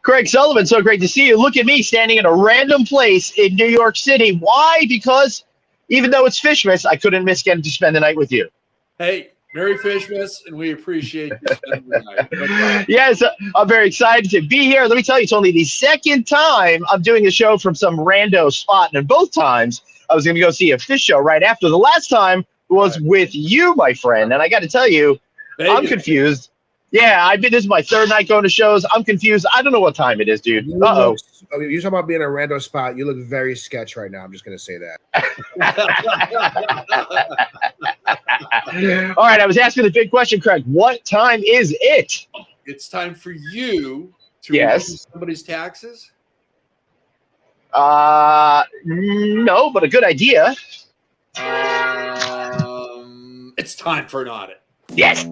Craig Sullivan, so great to see you. Look at me standing in a random place in New York City. Why? Because even though it's Fishmas, I couldn't miss getting to spend the night with you. Hey, Merry Fishmas, and we appreciate you spending the night. No yes, I'm very excited to be here. Let me tell you, it's only the second time I'm doing a show from some rando spot, and both times I was going to go see a fish show right after. The last time was with you, my friend, and I got to tell you, Vegas. I'm confused. Yeah, this is my third night going to shows. I'm confused. I don't know what time it is, dude. You're talking about being a rando spot. You look very sketch right now. I'm just going to say that. All right, I was asking the big question, Craig. What time is it? It's time for you to review somebody's taxes? No, but a good idea. It's time for an audit. Yes.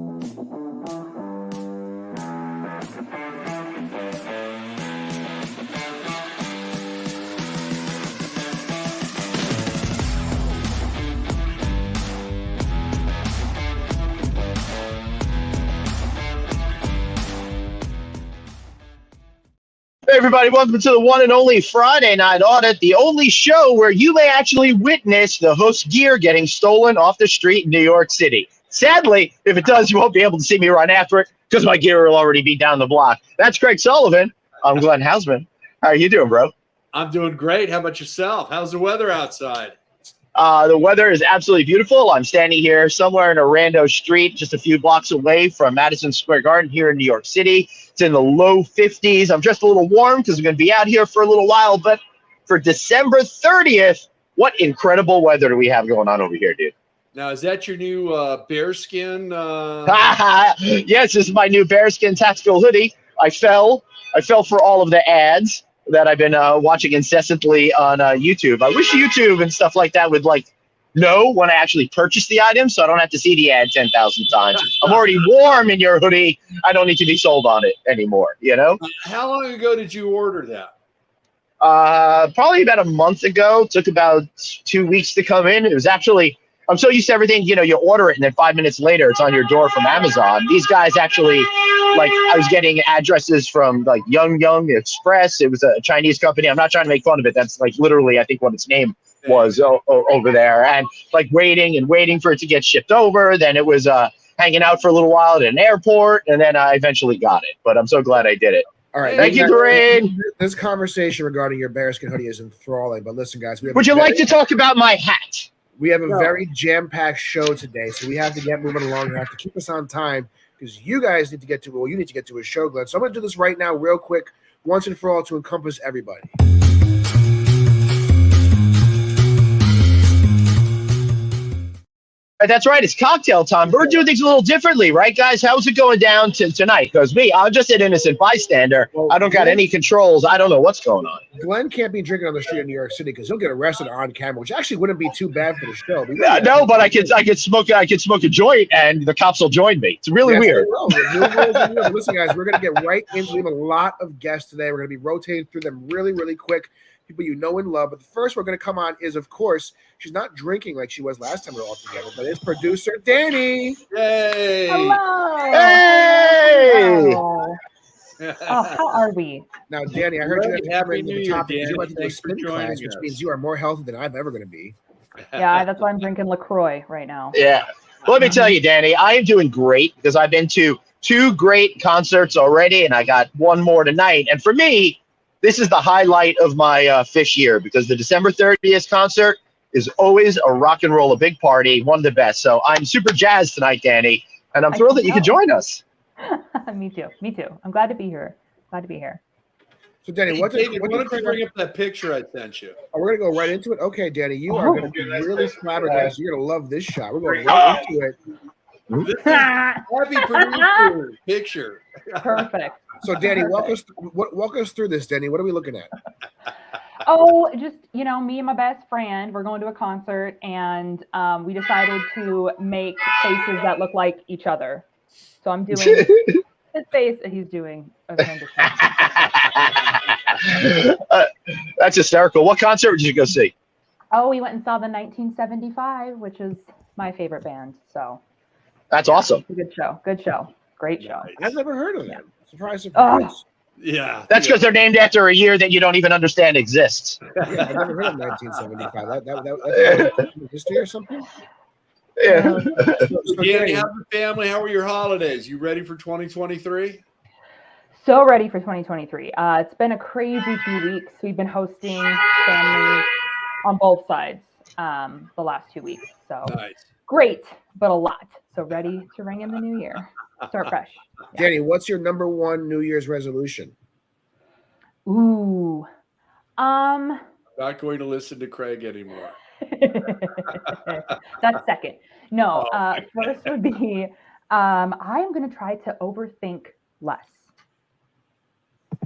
Hey everybody, welcome to the one and only Friday Night Audit, the only show where you may actually witness the host's gear getting stolen off the street in New York City. Sadly, if it does, you won't be able to see me run after it because my gear will already be down the block. That's Craig Sullivan. I'm Glenn Hausman. How are you doing, bro? I'm doing great. How about yourself? How's the weather outside? The weather is absolutely beautiful. I'm standing here somewhere in a rando street just a few blocks away from Madison Square Garden here in New York City. It's in the low 50s. I'm just a little warm because I'm going to be out here for a little while. But for December 30th, what incredible weather do we have going on over here, dude? Now, is that your new bearskin? Yes, this is my new bearskin tactical hoodie. I fell for all of the ads that I've been watching incessantly on YouTube. I wish YouTube and stuff like that would know when I actually purchase the item so I don't have to see the ad 10,000 times. I'm already warm in your hoodie. I don't need to be sold on it anymore, you know? How long ago did you order that? Probably about a month ago. Took about 2 weeks to come in. It was actually, I'm so used to everything, you order it and then 5 minutes later it's on your door from Amazon. These guys actually, I was getting addresses from Young Express. It was a Chinese company. I'm not trying to make fun of it. That's literally, I think, what its name was over there. And waiting for it to get shipped over. Then it was hanging out for a little while at an airport. And then I eventually got it. But I'm so glad I did it. All right. Thank you, Doreen. This conversation regarding your bearskin hoodie is enthralling. But listen, guys. Would you like to talk about my hat? We have a very jam-packed show today. So we have to get moving along. We have to keep us on time. Because you guys need to get to, you need to get to a show, Glenn. So I'm going to do this right now real quick, once and for all, to encompass everybody. That's right. It's cocktail time. We're doing things a little differently, right, guys? How's it going down tonight? Because I'm just an innocent bystander. Well, I don't got any controls. I don't know what's going on. Glenn can't be drinking on the street in New York City because he'll get arrested on camera, which actually wouldn't be too bad for the show. No, but I could smoke a joint and the cops will join me. It's really weird. Listen, guys, we're going to get right into it. We have a lot of guests today. We're going to be rotating through them really, really quick. People you know and love. But the first we're going to come on is, of course, she's not drinking like she was last time we were all together, but it's producer Danny. Yay! Hello. Hey! Hello. Oh, how are we? Now, Danny, I heard you had to Happy New Year, topic. Danny. You're about to do a Thanks for spin joining class, which us. means you are more healthy than I'm ever going to be. Yeah, that's why I'm drinking LaCroix right now. Yeah. Well, let me tell you, Danny, I am doing great because I've been to 2 great concerts already, and I got one more tonight. And for me, this is the highlight of my Fish year because the December 30th concert is always a rock and roll, a big party, one of the best. So I'm super jazzed tonight, Danny, and I'm thrilled that you could join us. Me too. Me too. I'm glad to be here. Glad to be here. So, Danny, Hey, David, why don't you bring up that picture I sent you? Oh, we're going to go right into it? Okay, Danny, you are going to be really flabbergasted. You're going to love this shot. We're going right into it. Happy producer picture. Perfect. So, Danny, walk us through this. Danny, what are we looking at? Oh, just, me and my best friend, we're going to a concert, and we decided to make faces that look like each other. So I'm doing his face, and he's doing a rendition. That's hysterical. What concert did you go see? Oh, we went and saw the 1975, which is my favorite band. So That's awesome. good show. Good show. Great show. I've never heard of them. Surprise. Yeah. That's because they're named after a year that you don't even understand exists. Yeah, I've never heard of 1975. That history or something? Yeah. So Danny, Danny, how's the family? How are your holidays? You ready for 2023? So ready for 2023. It's been a crazy few weeks. We've been hosting families on both sides the last 2 weeks. So Nice. great, but a lot. So ready to ring in the new year. Start fresh. Danny, what's your number one New Year's resolution? Ooh. Not going to listen to Craig anymore. That's second. No, first would be I am going to try to overthink less.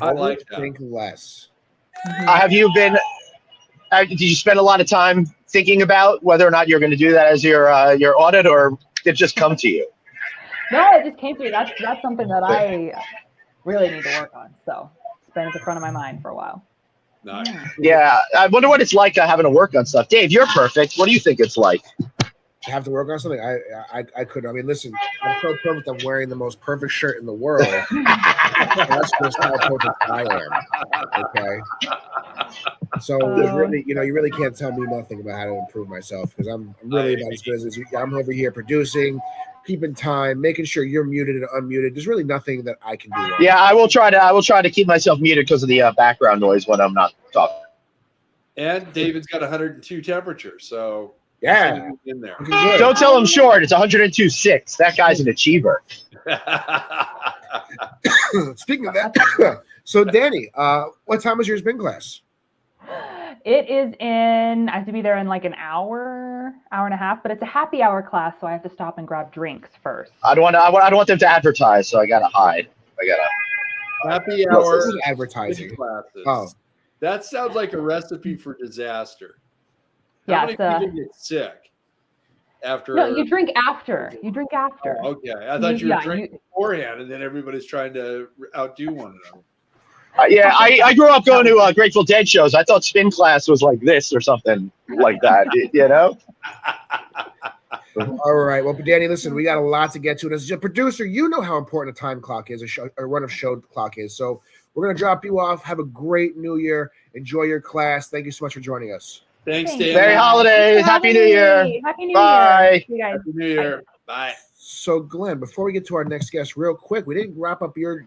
I like that. Think less. Have you been? Did you spend a lot of time thinking about whether or not you're going to do that as your audit, or did it just come to you? No, it just came through. That's something that I really need to work on. So it's been at the front of my mind for a while. Nice. Yeah, I wonder what it's like having to work on stuff. Dave, you're perfect. What do you think it's like? To have to work on something, I could. I mean, listen, I'm so perfect. I'm wearing the most perfect shirt in the world. That's just how perfect I am. Okay. So there's really, you really can't tell me nothing about how to improve myself, because I'm really about as good as you. I'm over here producing, keeping time, making sure you're muted and unmuted. There's really nothing that I can do wrong. Yeah, I will try to keep myself muted because of the background noise when I'm not talking. And David's got 102 temperature, so Yeah. in there. Good. Don't tell him short. It's 102.6. That guy's an achiever. Speaking of that, so Danny, what time was your spin class? It is I have to be there in like an hour and a half, but it's a happy hour class, so I have to stop and grab drinks first. I don't want them to advertise, so I gotta hide. Happy This hour is advertising. classes. Oh. That sounds like a recipe for disaster. How Yeah, many people get sick after? No, you drink after. You drink after. Oh, okay, I thought you were drinking beforehand, and then everybody's trying to outdo one another. Yeah, I grew up going to Grateful Dead shows. I thought spin class was like this or something like that. All right. Well, Danny, listen, we got a lot to get to. And as a producer, you know how important a time clock is, a run of show clock is. So we're going to drop you off. Have a great New Year. Enjoy your class. Thank you so much for joining us. Thanks, Thanks. Dan. Merry holidays. Happy New Year. Happy New Bye. Year. See you guys. Happy New Year. Bye. So, Glenn, before we get to our next guest, real quick, we didn't wrap up your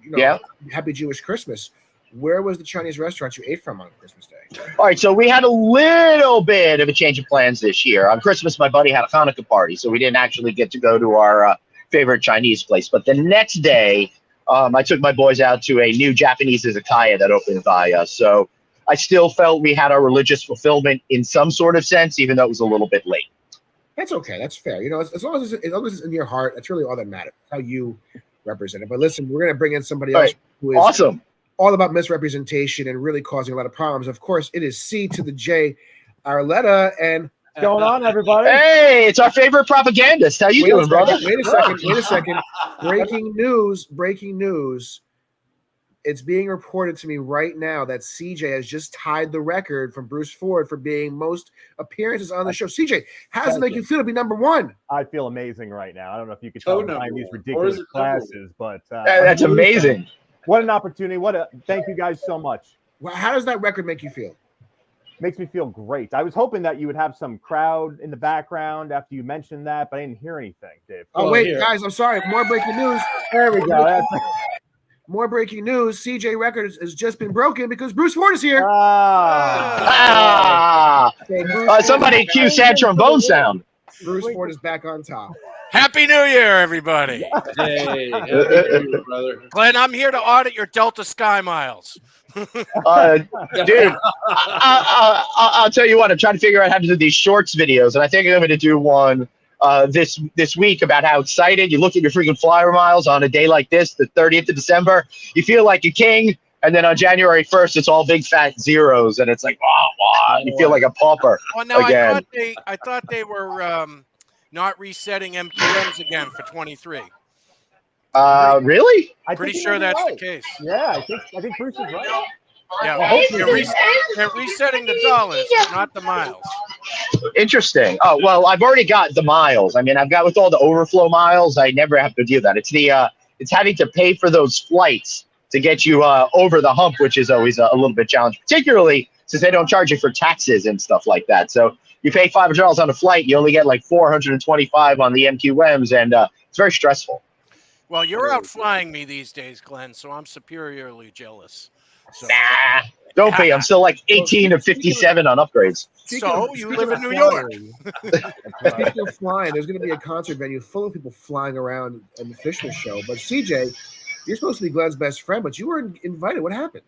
Happy Jewish Christmas. Where was the Chinese restaurant you ate from on Christmas Day? All right, so we had a little bit of a change of plans this year. On Christmas, my buddy had a Hanukkah party, so we didn't actually get to go to our favorite Chinese place. But the next day, I took my boys out to a new Japanese izakaya that opened by us. So I still felt we had our religious fulfillment in some sort of sense, even though it was a little bit late. That's okay. That's fair. As long as it's in your heart, that's really all that matters. How you represent it. But listen, we're going to bring in somebody else who is awesome. All about misrepresentation and really causing a lot of problems. Of course, it is C to the J, Arletta, and what's going on, everybody? Hey, it's our favorite propagandist. How you doing, brother? Wait a second. Breaking news. It's being reported to me right now that CJ has just tied the record from Bruce Ford for being most appearances on the show. CJ, how does it make you feel to be number one? I feel amazing right now. I don't know if you could tell behind these ridiculous classes, but that's amazing. What an opportunity. Thank you guys so much. Well, how does that record make you feel? Makes me feel great. I was hoping that you would have some crowd in the background after you mentioned that, but I didn't hear anything, Dave. Oh, wait, guys, I'm sorry. More breaking news. There we go. More breaking news. CJ Records has just been broken because Bruce Ford is here. Somebody cue sad trombone sound. Bruce Ford is back on top. Happy New Year, everybody. Hey, Happy New Year, brother. Glenn, I'm here to audit your Delta Sky Miles. Dude, I'll tell you what, I'm trying to figure out how to do these shorts videos, and I think I'm going to do one this week about how excited you look at your freaking flyer miles on a day like this, the 30th of December. You feel like a king, and then on January 1st, it's all big fat zeros, and it's like, wow, you feel like a pauper Well, no, again. I thought they were not resetting MQMs again for 23. Really? Pretty sure that's the case. Yeah, I think Bruce is right. Yeah, Well, they're resetting the dollars, but not the miles. Interesting. Oh, well, I've already got the miles. I mean, I've got with all the overflow miles, I never have to do that. It's it's having to pay for those flights to get you over the hump, which is always a little bit challenging, particularly since they don't charge you for taxes and stuff like that. So you pay $500 on a flight, you only get like 425 on the MQMs, and it's very stressful. Well, you're out flying me these days, Glenn, so I'm superiorly jealous. So, Nah, don't be. I'm still like 18 to 57 on upgrades. So you live in New York. Speaking of flying, there's going to be a concert venue full of people flying around in the Fishman show. But CJ, you're supposed to be Glenn's best friend, but you weren't invited. What happened?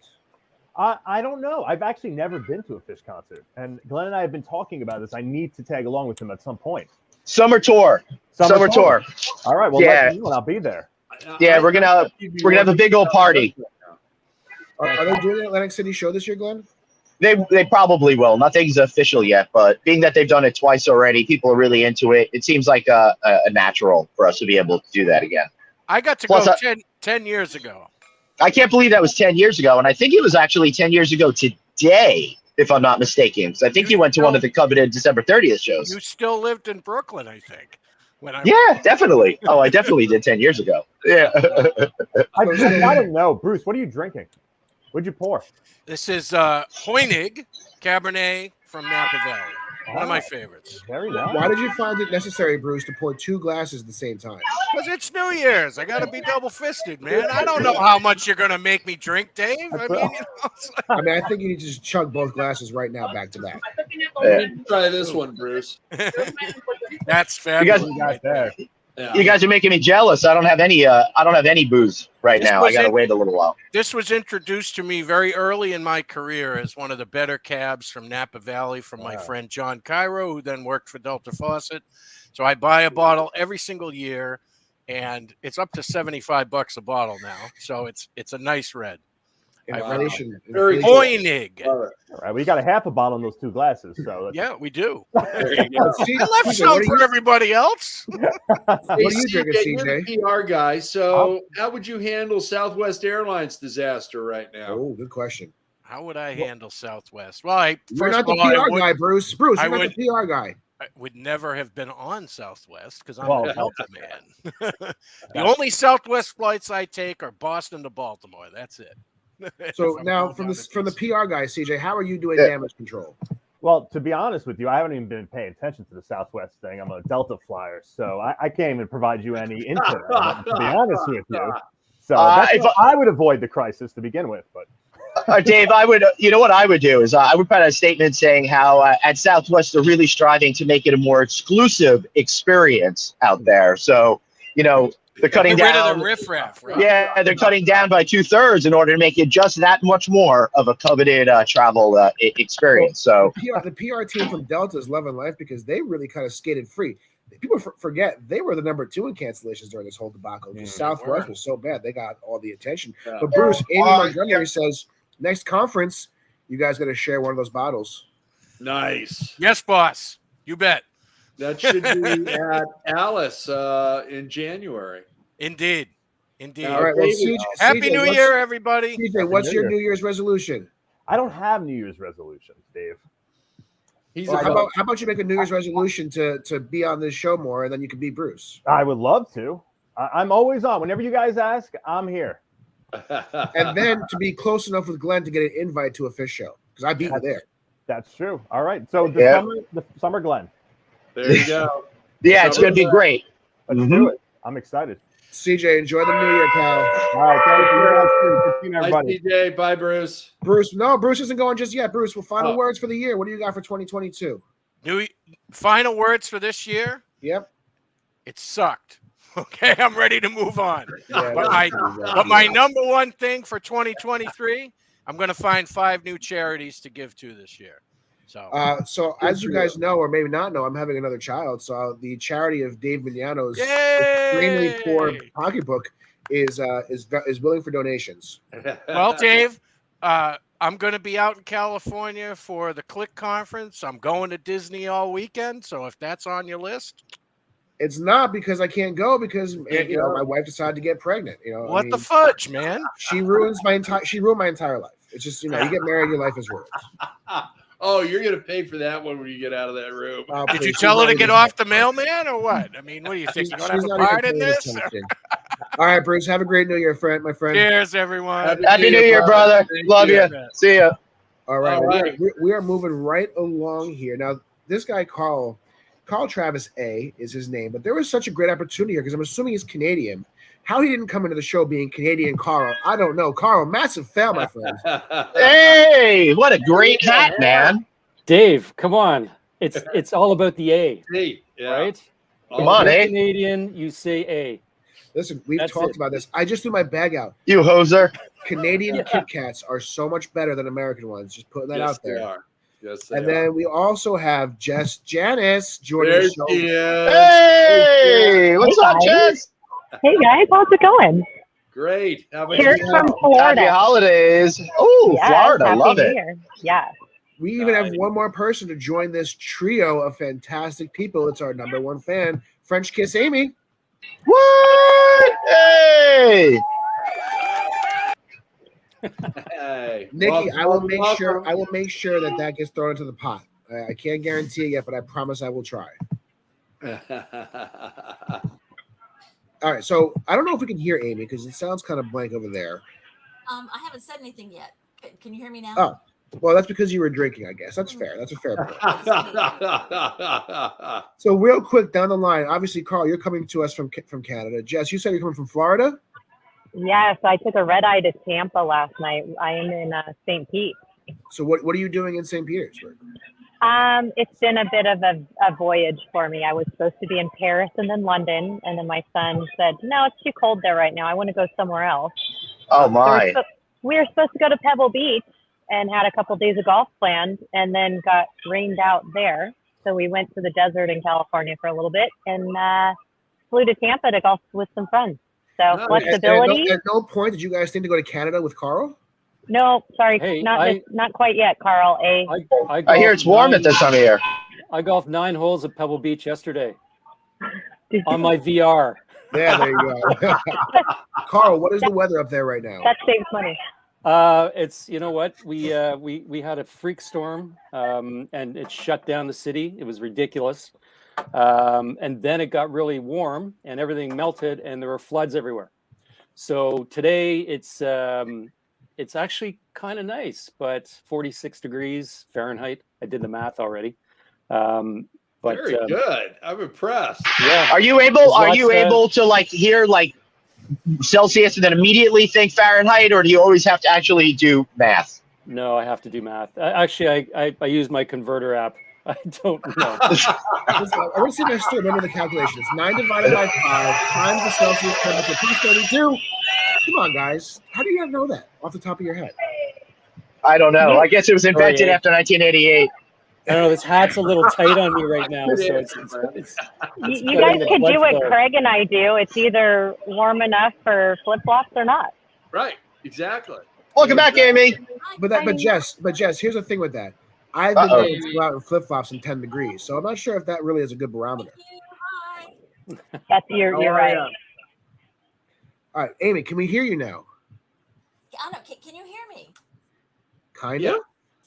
I don't know. I've actually never been to a Fish concert, and Glenn and I have been talking about this. I need to tag along with him at some point. Summer tour. Summer tour. All right. Well, Yeah. let me know and I'll be there. Yeah, we're gonna have a big old party. Are they doing the Atlantic City show this year, Glenn? They probably will. Nothing's official yet, but being that they've done it twice already, people are really into it. It seems like a natural for us to be able to do that again. I got to Plus, go 10 years ago. I can't believe that was 10 years ago, and I think it was actually 10 years ago today, if I'm not mistaken. Because I think you went to one of the coveted December 30th shows. You still lived in Brooklyn, I think. Yeah, definitely. Oh, I definitely did 10 years ago. Yeah. I gotta know, Bruce. What are you drinking? What'd you pour? This is Hoinig Cabernet from Napa Valley. One of my favorites. Very nice. Why did you find it necessary, Bruce, to pour 2 glasses at the same time? Because it's New Year's. I got to be double-fisted, man. I don't know how much you're going to make me drink, Dave. I mean, I think you need to just chug both glasses right now, back to back. Try this one, Bruce. That's fabulous. You got there. Yeah. You guys are making me jealous. I don't have any booze right now. I got to wait a little while. This was introduced to me very early in my career as one of the better cabs from Napa Valley from my friend John Cairo, who then worked for Delta Faucet. So I buy a bottle every single year, and it's up to $75 a bottle now. So it's a nice red. Inflation. Very Inflation. Hoinig. All right. All right, we got a half a bottle in those 2 glasses. So Yeah, we do. There you go. I left some for everybody else. What are you drinking, you're the PR guy. So how would you handle Southwest Airlines disaster right now? Oh, good question. How would I handle Southwest? Well, You're first not of the all, PR guy, Bruce. Bruce, I you're not the PR guy. I would never have been on Southwest because I'm Well, a Delta man. The only Southwest flights I take are Boston to Baltimore. That's it. So If I'm now, going from the down PR guy, CJ, how are you doing damage control? well, to be honest with you, I haven't even been paying attention to the Southwest thing. I'm a Delta flyer, so I can't even provide you any input on it, to be honest with you. So I would avoid the crisis to begin with, but Dave, you know what I would do is I would put out a statement saying how at Southwest they're really striving to make it a more exclusive experience out there. So, they're cutting Get rid down. of the riffraff, right? Yeah, they're cutting down by 2/3 in order to make it just that much more of a coveted travel experience. So The PR team from Delta is loving life because they really kind of skated free. People forget they were the number 2 in cancellations during this whole debacle. Just Southwest was so bad, they got all the attention. Yeah. But Bruce, Amy Montgomery says next conference, you guys got to share one of those bottles. Nice. Yes, boss. You bet. That should be at Alice in January. Indeed. All right, well, Happy New Year, everybody. CJ, what's your New Year's resolution? I don't have New Year's resolutions, Dave. How about you make a New Year's resolution to be on this show more, and then you can be Bruce. I would love to. I'm always on. Whenever you guys ask, I'm here. And then to be close enough with Glenn to get an invite to a fish show because I beat you there. That's true. All right. So the summer Glenn. There you go. yeah, it's going to be great. Let's do it. I'm excited. CJ, enjoy the New Year, pal. All right. Thank you very much. Good seeing Bye, everybody. DJ. Bye, Bruce. Bruce isn't going just yet. Bruce, well, final words for the year. What do you got for 2022? Final words for this year? Yep. It sucked. Okay, I'm ready to move on. Yeah, But my number one thing for 2023, I'm going to find 5 new charities to give to this year. So, as you guys know, or maybe not know, I'm having another child. So the charity of Dave Mignano's extremely poor pocketbook is willing for donations. Well, Dave, I'm going to be out in California for the Click conference. I'm going to Disney all weekend. So if that's on your list. It's not because I can't go because my wife decided to get pregnant. What the fudge, man? She ruined my entire life. It's just you get married, your life is ruined. Oh, you're gonna pay for that one when you get out of that room. Did you tell her to get off the mailman or what? I mean, what do you think? You're gonna have a part in this? All right, Bruce. Have a great New Year, my friend. Cheers, everyone. Happy New Year, brother. Love you. See ya. All right. We are moving right along here. Now, this guy, Carl Travis A is his name, but there was such a great opportunity here because I'm assuming he's Canadian. How he didn't come into the show being Canadian Carl, I don't know. Carl, massive fail, my friend. Hey, what a great hat, man. Dave, come on. It's all about the A, right? Come on, A. Canadian, you say A. Listen, we've talked about this. I just threw my bag out. You hoser. Canadian Kit Kats are so much better than American ones. Just putting that out there. They are. Yes, and then we also have Janice joining the show. Hey, what's up, Jess? Hey guys, how's it going? Great. How about Cheers from Florida. Happy holidays. Oh, yes, Florida. Love it. Yeah. We even have one more person to join this trio of fantastic people. It's our number one fan, French Kiss Amy. What? Hey. Hey. Nikki, I will make sure that gets thrown into the pot. I can't guarantee it yet, but I promise I will try. All right, so I don't know if we can hear Amy because it sounds kind of blank over there. I haven't said anything yet. Can you hear me now? Oh, well, that's because you were drinking, I guess. That's fair. That's a fair point. So real quick down the line, obviously, Carl, you're coming to us from Canada. Jess, you said you're coming from Florida? Yes, I took a red eye to Tampa last night. I am in St. Pete. So what are you doing in St. Petersburg? It's been a bit of a voyage for me. I was supposed to be in Paris and then London, and then my son said, no, it's too cold there right now. I want to go somewhere else. Oh, my. So we were supposed to go to Pebble Beach and had a couple days of golf planned and then got rained out there. So we went to the desert in California for a little bit and flew to Tampa to golf with some friends. So flexibility. At no point did you guys think to go to Canada with Carl? No, sorry, not quite yet, Carl. I hear it's warm at this time of year. I golfed 9 holes at Pebble Beach yesterday on my VR. Yeah, there you go. Carl, what is the weather up there right now? That saves money. It's we had a freak storm and it shut down the city. It was ridiculous. And then it got really warm and everything melted and there were floods everywhere. So today it's actually kind of nice, but 46 degrees Fahrenheit. I did the math already. But very good. I'm impressed. Yeah. Are you able to like hear like Celsius and then immediately think Fahrenheit, or do you always have to actually do math? No, I have to do math. Actually, I use my converter app. I don't know. I want to see if I still remember the calculation. It's 9 divided by 5 times the Celsius temperature plus 32. Come on, guys. How do you not know that off the top of your head? I don't know. I guess it was invented after 1988. I don't know. This hat's a little tight on me right now. So it's you guys could do what Craig and I do. It's either warm enough for flip-flops or not. Right. Exactly. Welcome back, Amy. But Jess, here's the thing with that. I've been able to go out in flip-flops in 10 degrees, so I'm not sure if that really is a good barometer. You're right. Yeah. All right, Amy, can we hear you now? I don't know. Can you hear me? Kind of. Yeah.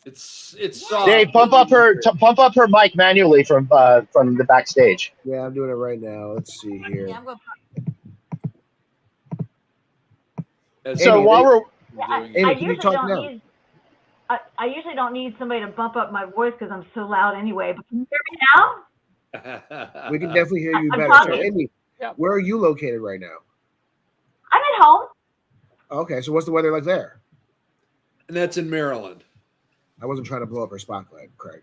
It's soft. Dave, pump up her mic manually from the backstage. Yeah, I'm doing it right now. Let's see here. Yeah, I'm going. So while we're Amy, can you talk now? I usually don't need somebody to bump up my voice because I'm so loud anyway. But can you hear me now? We can definitely hear you better. So, Amy, where are you located right now? I'm at home. Okay, so what's the weather like there? And that's in Maryland. I wasn't trying to blow up her spotlight, Craig.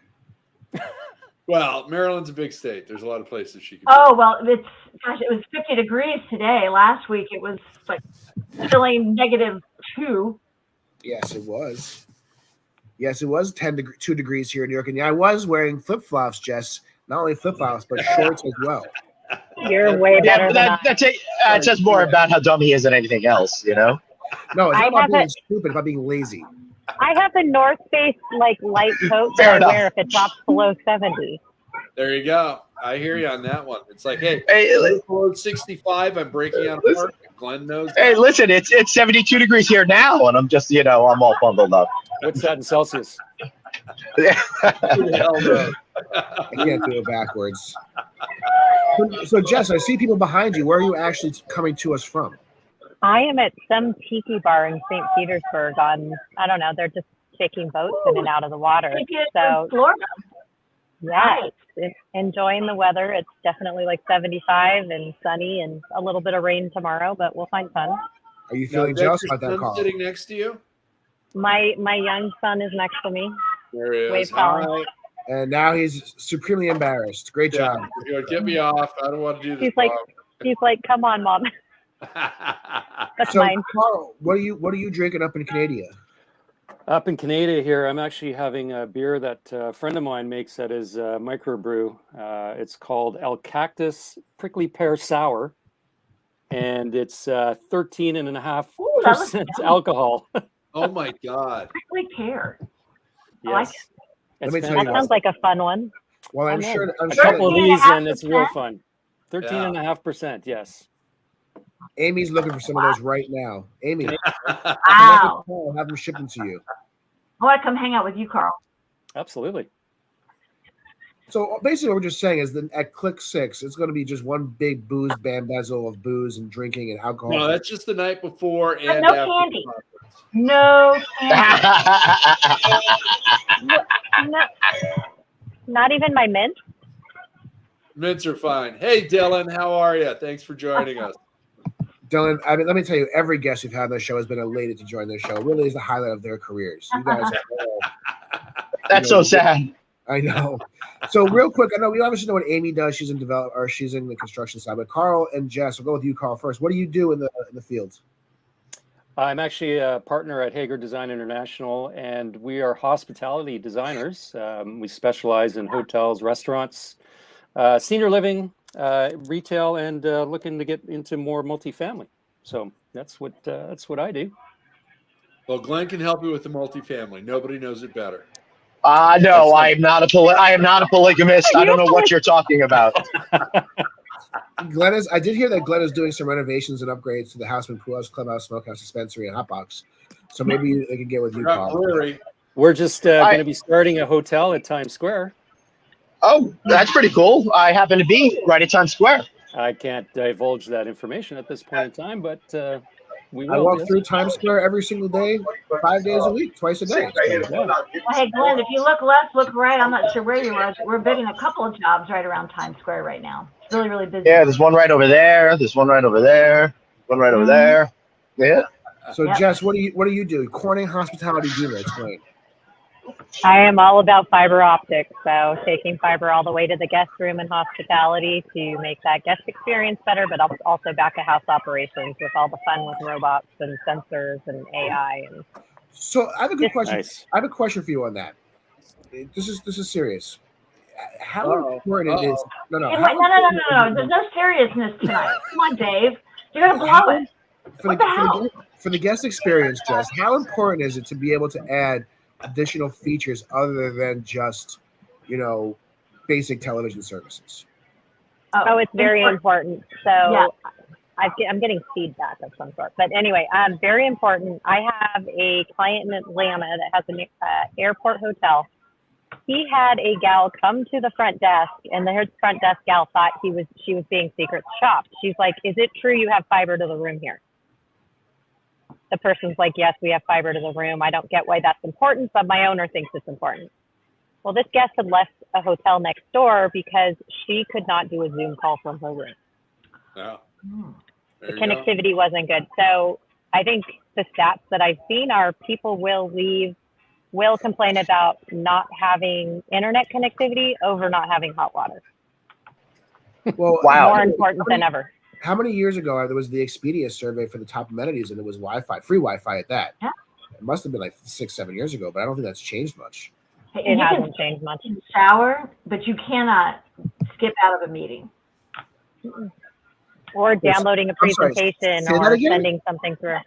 Well, Maryland's a big state. There's a lot of places she can. Oh, well, it was 50 degrees today. Last week it was like feeling -2. Yes, it was. Yes, it was 2 degrees here in New York, and I was wearing flip-flops, Jess. Not only flip-flops, but shorts as well. You're way better than I. It says more about how dumb he is than anything else, you know? No, it's not about being stupid, it's about being lazy. I have the North Face light coat that I wear if it drops below 70. There you go. I hear you on that one. It's like, hey, below 65, I'm breaking out of park. Glenn knows that. Hey, listen, it's 72 degrees here now, and I'm just, I'm all bundled up. What's that in Celsius? Hell no. I can't do it backwards. So, Jess, I see people behind you. Where are you actually coming to us from? I am at some tiki bar in St. Petersburg on, I don't know, they're just taking boats in and out of the water. So, Florida. Yeah, enjoying the weather. It's definitely like 75 and sunny and a little bit of rain tomorrow, but we'll find sun. Are you feeling jealous about that, Carl? Sitting next to you? My young son is next to me. There he is. Wave calling. All right. And now he's supremely embarrassed. Great job. Get me off. I don't want to do this. He's like, come on, Mom. That's so, mine. Carl, what are you drinking up in Canada? Up in Canada here, I'm actually having a beer that a friend of mine makes that is microbrew. It's called El Cactus Prickly Pear Sour, and it's 13.5% alcohol. Oh my God! Prickly pear. Yes. Let me tell you that sounds like a fun one. Well, I'm sure a couple of these, and it's real fun. 13.5%. Yes. Amy's looking for some of those right now. Amy, wow. Have them shipped to you. I want to come hang out with you, Carl. Absolutely. So basically, what we're just saying is that at Click 6, it's going to be just one big booze bamboozle of booze and drinking and alcohol. No, that's just the night before and no after. Candy. No candy. Not even my mint. Mints are fine. Hey, Dylan, how are you? Thanks for joining us. Dylan, I mean, let me tell you, every guest we've had on the show has been elated to join this show. It really is the highlight of their careers. You guys are all, That's so sad. I know. So real quick, I know we obviously know what Amy does. She's in she's in the construction side. But Carl and Jess, we'll go with you, Carl, first. What do you do in the field? I'm actually a partner at Hager Design International, and we are hospitality designers. We specialize in hotels, restaurants, senior living, retail, and looking to get into more multifamily. So that's what I do. Well, Glenn can help you with the multifamily. Nobody knows it better. No, I am not a polygamist. I don't know what you're talking about. I did hear that Glenn is doing some renovations and upgrades to the Houseman Pool House, Clubhouse, Smokehouse, Dispensary, and Hotbox. So maybe they can get with you, Carl. We're just going to be starting a hotel at Times Square. Oh, that's pretty cool. I happen to be right at Times Square. I can't divulge that information at this point in time, but we will. I walk through Times Square every single day, 5 days a week, twice a day. Well, hey, Glenn, if you look left, look right. I'm not sure where you are. We're bidding a couple of jobs right around Times Square right now. It's really, really busy. Yeah, there's one right over there. There's one right over there. One right over there. Yeah. So, Jess, what do you do? Corning Hospitality Dealer, explain. I am all about fiber optics, so taking fiber all the way to the guest room and hospitality to make that guest experience better, but also back of house operations with all the fun with robots and sensors and AI. So I have a good question. Nice. I have a question for you on that. This is serious. How important it is? No. There's no seriousness tonight. Come on, Dave. You're gonna blow it. For the guest experience, Jess, how important is it to be able to add additional features other than just, basic television services? Oh, it's very important. So yeah. I'm getting feedback of some sort. But anyway, very important. I have a client in Atlanta that has an airport hotel. He had a gal come to the front desk, and the front desk gal thought she was being secret shopped. She's like, "Is it true you have fiber to the room here?" The person's like, "Yes, we have fiber to the room. I don't get why that's important, but my owner thinks it's important." Well, this guest had left a hotel next door because she could not do a Zoom call from her room. Yeah. The connectivity wasn't good. So I think the stats that I've seen are people will complain about not having internet connectivity over not having hot water. Well, more important than ever. How many years ago there was the Expedia survey for the top amenities, and it was Wi-Fi, free Wi-Fi at that. Yeah. must have been like 6-7 years ago, but I don't think that's changed much. It hasn't changed much. Shower, but you cannot skip out of a meeting. Or downloading a presentation or sending something through.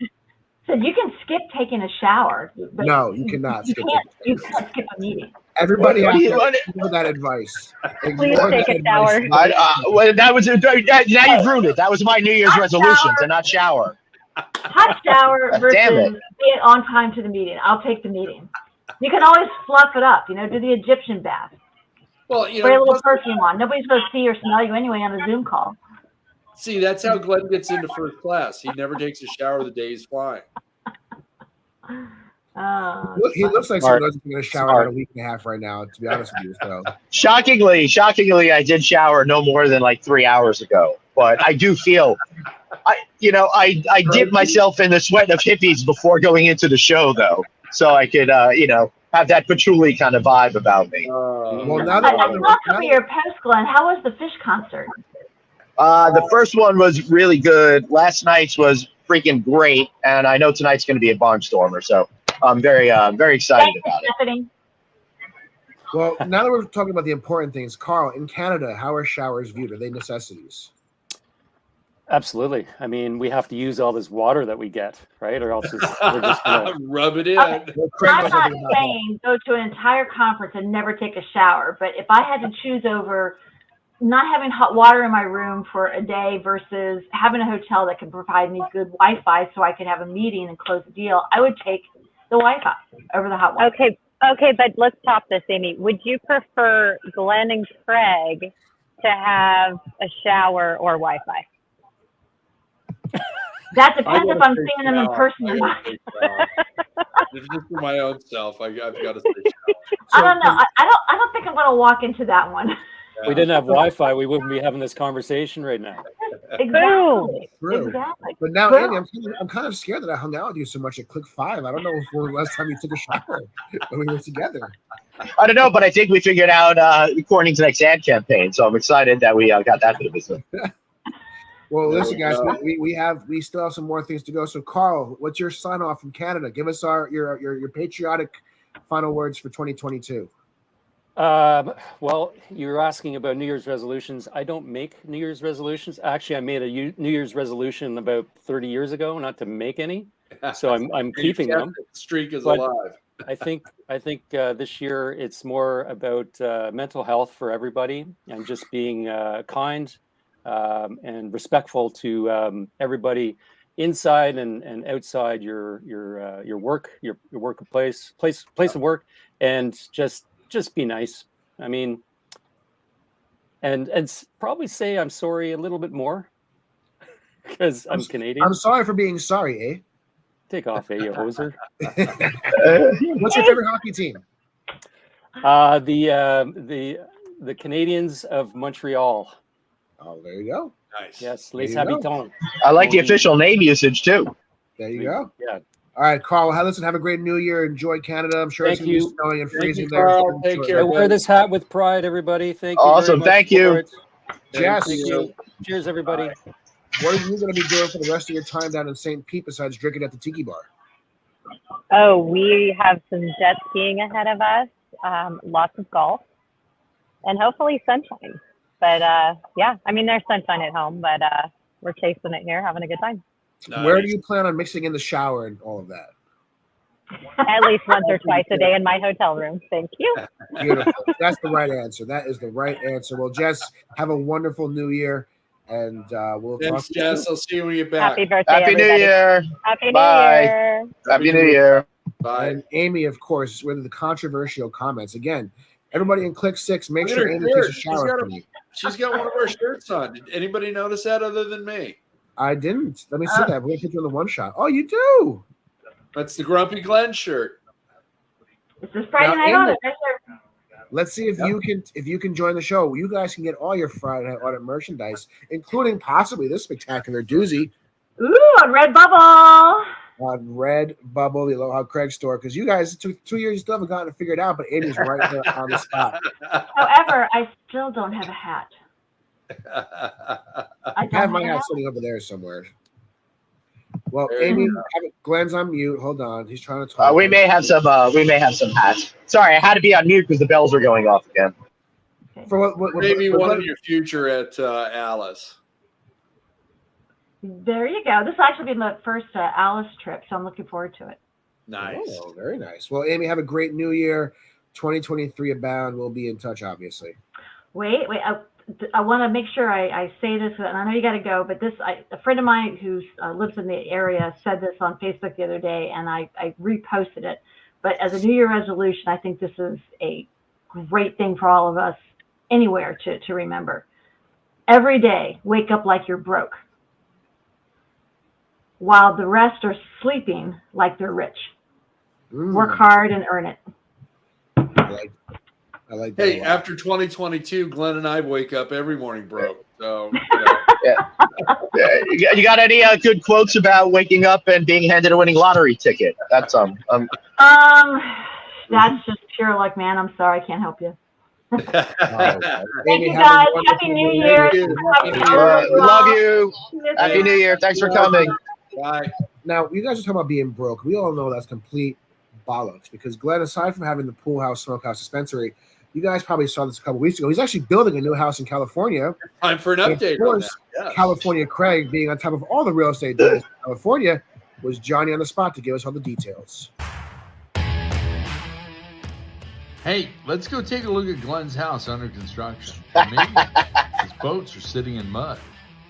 So you can skip taking a shower. But no, you cannot skip it. You can't skip a meeting. Everybody has to ignore that advice. Please take a shower. Well, that was now you've ruined it. That was my New Year's resolution to not shower. Hot shower versus being on time to the meeting. I'll take the meeting. You can always fluff it up. Do the Egyptian bath. Well, spray a little perfume on. Nobody's going to see or smell you anyway on a Zoom call. See, that's how Glenn gets into first class. He never takes a shower the day he's flying. He looks like someone who's going to shower in a week and a half right now, to be honest with you. So. Shockingly, I did shower no more than like 3 hours ago. But I do feel, I dipped myself in the sweat of hippies before going into the show, though, so I could, have that patchouli kind of vibe about me. Well, now that I saw some of your posts, Glenn. How was the Fish concert? The first one was really good. Last night's was freaking great, and I know tonight's going to be a barnstormer, so I'm very excited about it. Well, now that we're talking about the important things, Carl, in Canada, how are showers viewed? Are they necessities? Absolutely. I mean, we have to use all this water that we get, right? Or else we're just gonna rub it in. I'm not saying go to an entire conference and never take a shower, but if I had to choose over not having hot water in my room for a day versus having a hotel that can provide me good Wi-Fi so I could have a meeting and close the deal, I would take the Wi-Fi over the hot water. Okay, but let's top this, Amy. Would you prefer Glenn and Craig to have a shower or Wi-Fi? That depends if I'm seeing them in person or not. Just for my own self, I've got to say shower. I don't know. I don't think I'm going to walk into that one. If we didn't have Wi-Fi, we wouldn't be having this conversation right now. Exactly. True. Exactly. But now, Andy, I'm kind of scared that I hung out with you so much at Click 5. I don't know if the last time you took a shower when we were together. I don't know, but I think we figured out according to next ad campaign, so I'm excited that we got that bit of business. Well, listen, guys, we still have some more things to go. So, Carl, what's your sign off from Canada? Give us your patriotic final words for 2022. Well, you're asking about New Year's resolutions. I don't make New Year's resolutions. Actually, I made a New Year's resolution about 30 years ago, not to make any. So I'm keeping them. Streak is alive. I think this year it's more about mental health for everybody and just being kind and respectful to everybody inside and outside your workplace, place of work, and just be nice. I mean, and probably say I'm sorry a little bit more because I'm Canadian. I'm sorry for being sorry, eh? Take off, you hoser. What's your favorite hockey team? The Canadiens of Montreal. Oh, there you go. Nice. Yes, Les Habitants. I like the official name usage too. There you go. Yeah. All right, Carl. Listen, have a great New Year. Enjoy Canada. I'm sure it's going to be snowing and freezing there. Carl. Take care. I wear this hat with pride, everybody. Thank you. Awesome. Thank you. Jess. Cheers, everybody. What are you going to be doing for the rest of your time down in St. Pete besides drinking at the Tiki Bar? Oh, we have some jet skiing ahead of us, lots of golf, and hopefully sunshine. But yeah, I mean, there's sunshine at home, but we're chasing it here, having a good time. Nice. Where do you plan on mixing in the shower and all of that? At least once or twice a day in my hotel room. Thank you. Beautiful. That's the right answer. That is the right answer. Well, Jess, have a wonderful New Year, and we'll talk to you. Jess, I'll see you when you get back. Happy birthday, Happy New everybody. Year. Happy Bye. New Year. Happy New Year. Bye. And Amy, of course, with the controversial comments. Again, everybody in Click 6, make Look at sure her Amy shirt. takes a shower from you. She's got one of our shirts on. Did anybody notice that other than me? I didn't. Let me see that. We're going to put you on the one shot. Oh, you do. That's the Grumpy Glenn shirt. It's this Friday Now, night Amy, audit. Right there. Let's see if you can join the show. You guys can get all your Friday Night Audit merchandise, including possibly this spectacular doozy Ooh, on Redbubble. on Redbubble, the Aloha Craig store. Because you guys, it took 2 years, you still haven't gotten it figured out, but Amy's right there on the spot. However, I still don't have a hat. I have my hat sitting over there somewhere. Well, Amy, Glenn's on mute. Hold on, he's trying to talk. We may have some. We may have some hats. Sorry, I had to be on mute because the bells were going off again. For what maybe one of your future at Alice. There you go. This will actually be my first Alice trip, so I'm looking forward to it. Nice. Oh, very nice. Well, Amy, have a great New Year. 2023 abound. We'll be in touch, obviously. Wait. I want to make sure I say this, and I know you got to go, but a friend of mine who lives in the area said this on Facebook the other day, and I reposted it. But as a New Year resolution, I think this is a great thing for all of us anywhere to remember. Every day, wake up like you're broke, while the rest are sleeping like they're rich. Work hard and earn it. I like that. Hey, after 2022, Glenn and I wake up every morning broke. So, you got any good quotes about waking up and being handed a winning lottery ticket? That's that's just pure luck, man. I'm sorry, I can't help you. Thank you guys. Happy New Year. Love you. Happy New Year. Thanks for coming. Bye. Now, you guys are talking about being broke. We all know that's complete bollocks because Glenn, aside from having the pool house, smokehouse, dispensary, you guys probably saw this a couple weeks ago. He's actually building a new house in California. Time for an update. Of course, California Craig, being on top of all the real estate deals in California, was Johnny on the spot to give us all the details. Hey, let's go take a look at Glenn's house under construction. Maybe his boats are sitting in mud.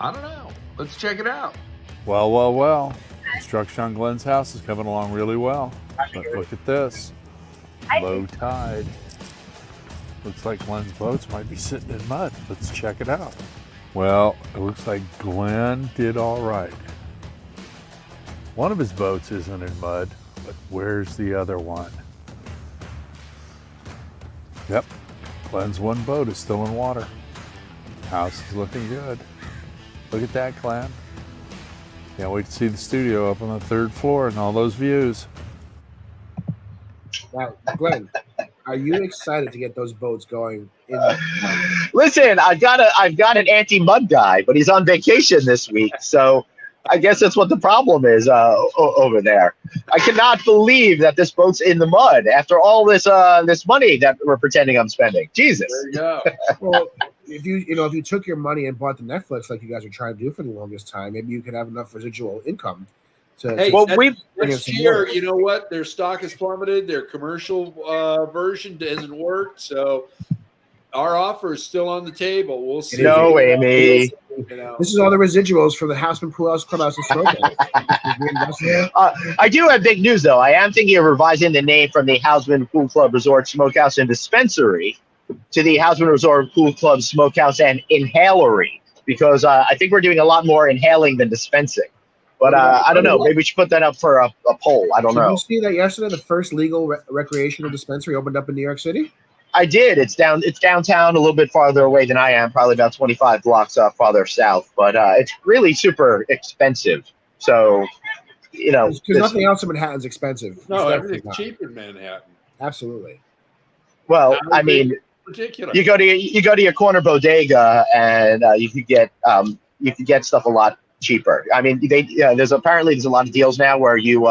I don't know. Let's check it out. Well. Construction on Glenn's house is coming along really well. But look at this. Low tide. Looks like Glenn's boats might be sitting in mud. Let's check it out. Well, it looks like Glenn did all right. One of his boats isn't in mud, but where's the other one? Yep, Glenn's one boat is still in water. House is looking good. Look at that, Glenn. Can't wait to see the studio up on the 3rd floor and all those views. Wow, Glenn, are you excited to get those boats going? Listen, I've got an anti-mud guy, but he's on vacation this week, so I guess that's what the problem is over there. I cannot believe that this boat's in the mud after all this money that we're pretending I'm spending. Jesus. There you go. Well, if you took your money and bought the Netflix like you guys are trying to do for the longest time, maybe you could have enough residual income to. Hey, next year, you know what? Their stock has plummeted. Their commercial version hasn't worked, so our offer is still on the table. We'll see. No, Amy. This is all the residuals from the Houseman Pool House Clubhouse and Smokehouse. I do have big news, though. I am thinking of revising the name from the Houseman Pool Club Resort Smokehouse and Dispensary to the Houseman Resort Pool Club Smokehouse and Inhalery, because I think we're doing a lot more inhaling than dispensing. But I don't know. Maybe we should put that up for a poll. I don't know. Did you see that yesterday? The first legal recreational dispensary opened up in New York City. I did. It's downtown, a little bit farther away than I am, probably about 25 blocks farther south. But it's really super expensive. So, because nothing else in Manhattan's expensive. No, everything's cheap in Manhattan. Absolutely. Well, I mean, ridiculous. You go to your corner bodega, and you could get stuff a lot cheaper. I mean, there's a lot of deals now where you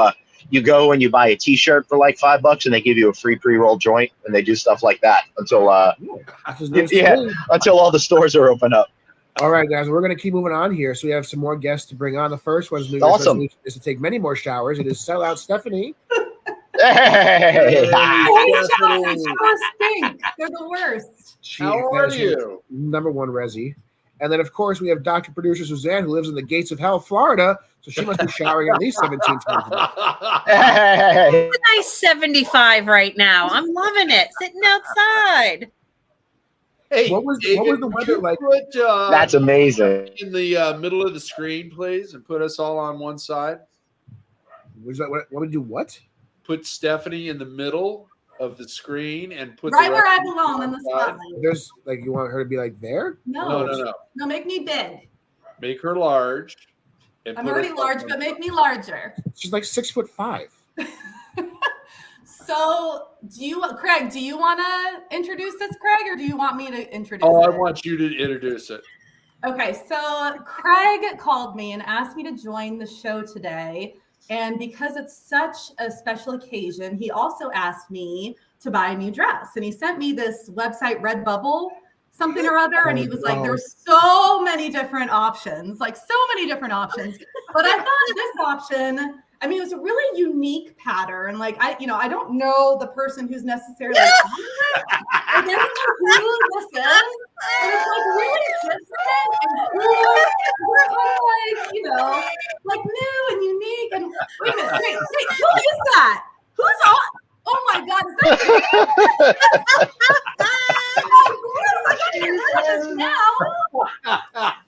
go and you buy a T-shirt for like $5 and they give you a free pre-rolled joint, and they do stuff like that until until all the stores are open up. All right, guys, we're going to keep moving on here. So we have some more guests to bring on. The first one's New Year's resolution is to take many more showers. It is sell out Stephanie. Hey, showers stink. They're the worst. How are you? Number one resi. And then, of course, we have Dr. Producer Suzanne, who lives in the gates of hell, Florida. So she must be showering at least 17 times a day. It's a nice 75 right now. I'm loving it. Sitting outside. Hey, what was the weather like? That's amazing. In the middle of the screen, please, and put us all on one side. What would do? What? Put Stephanie in the middle of the screen and put right where I belong in the spotlight. There's you want her to be like there? No, make me big. Make her large. I'm already large, but make me larger. She's like 6'5". So, Craig, do you want to introduce this, Craig, or do you want me to introduce it? Oh, I want you to introduce it. Okay, so Craig called me and asked me to join the show today. And because it's such a special occasion, he also asked me to buy a new dress. And he sent me this website, Redbubble, something or other. And he was like, there's so many different options, like so many different options. But I thought this option, I mean, it was a really unique pattern. Like I don't know the person who's necessarily I don't know who this is. And it's like really different and cool. It's kind of like, new and unique. And wait a minute, wait, who is that? Who's on? Oh my God, is that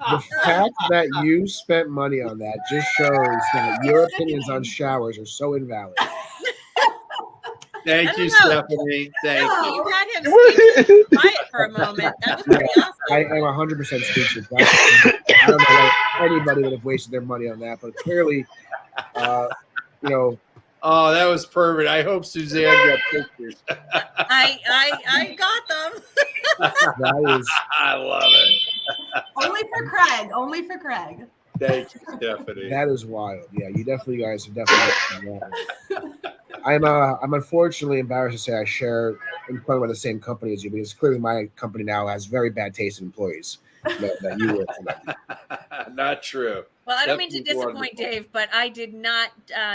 The fact that you spent money on that just shows that your opinions on showers are so invalid. Thank you, Stephanie. Thank you. You had him quiet for a moment. That was pretty awesome. I am 100% speechless. I don't know why anybody would have wasted their money on that, but clearly, Oh, that was perfect. I hope Suzanne got pictures. I got them. That is, I love it. Only for Craig. Only for Craig. Thank you, Stephanie. that is wild. Yeah, you guys have definitely. I'm unfortunately embarrassed to say I share employment with the same company as you, because clearly my company now has very bad taste in employees that you work for. Not true. Well, I don't mean to Stephanie's disappoint wonderful. Dave, but I did not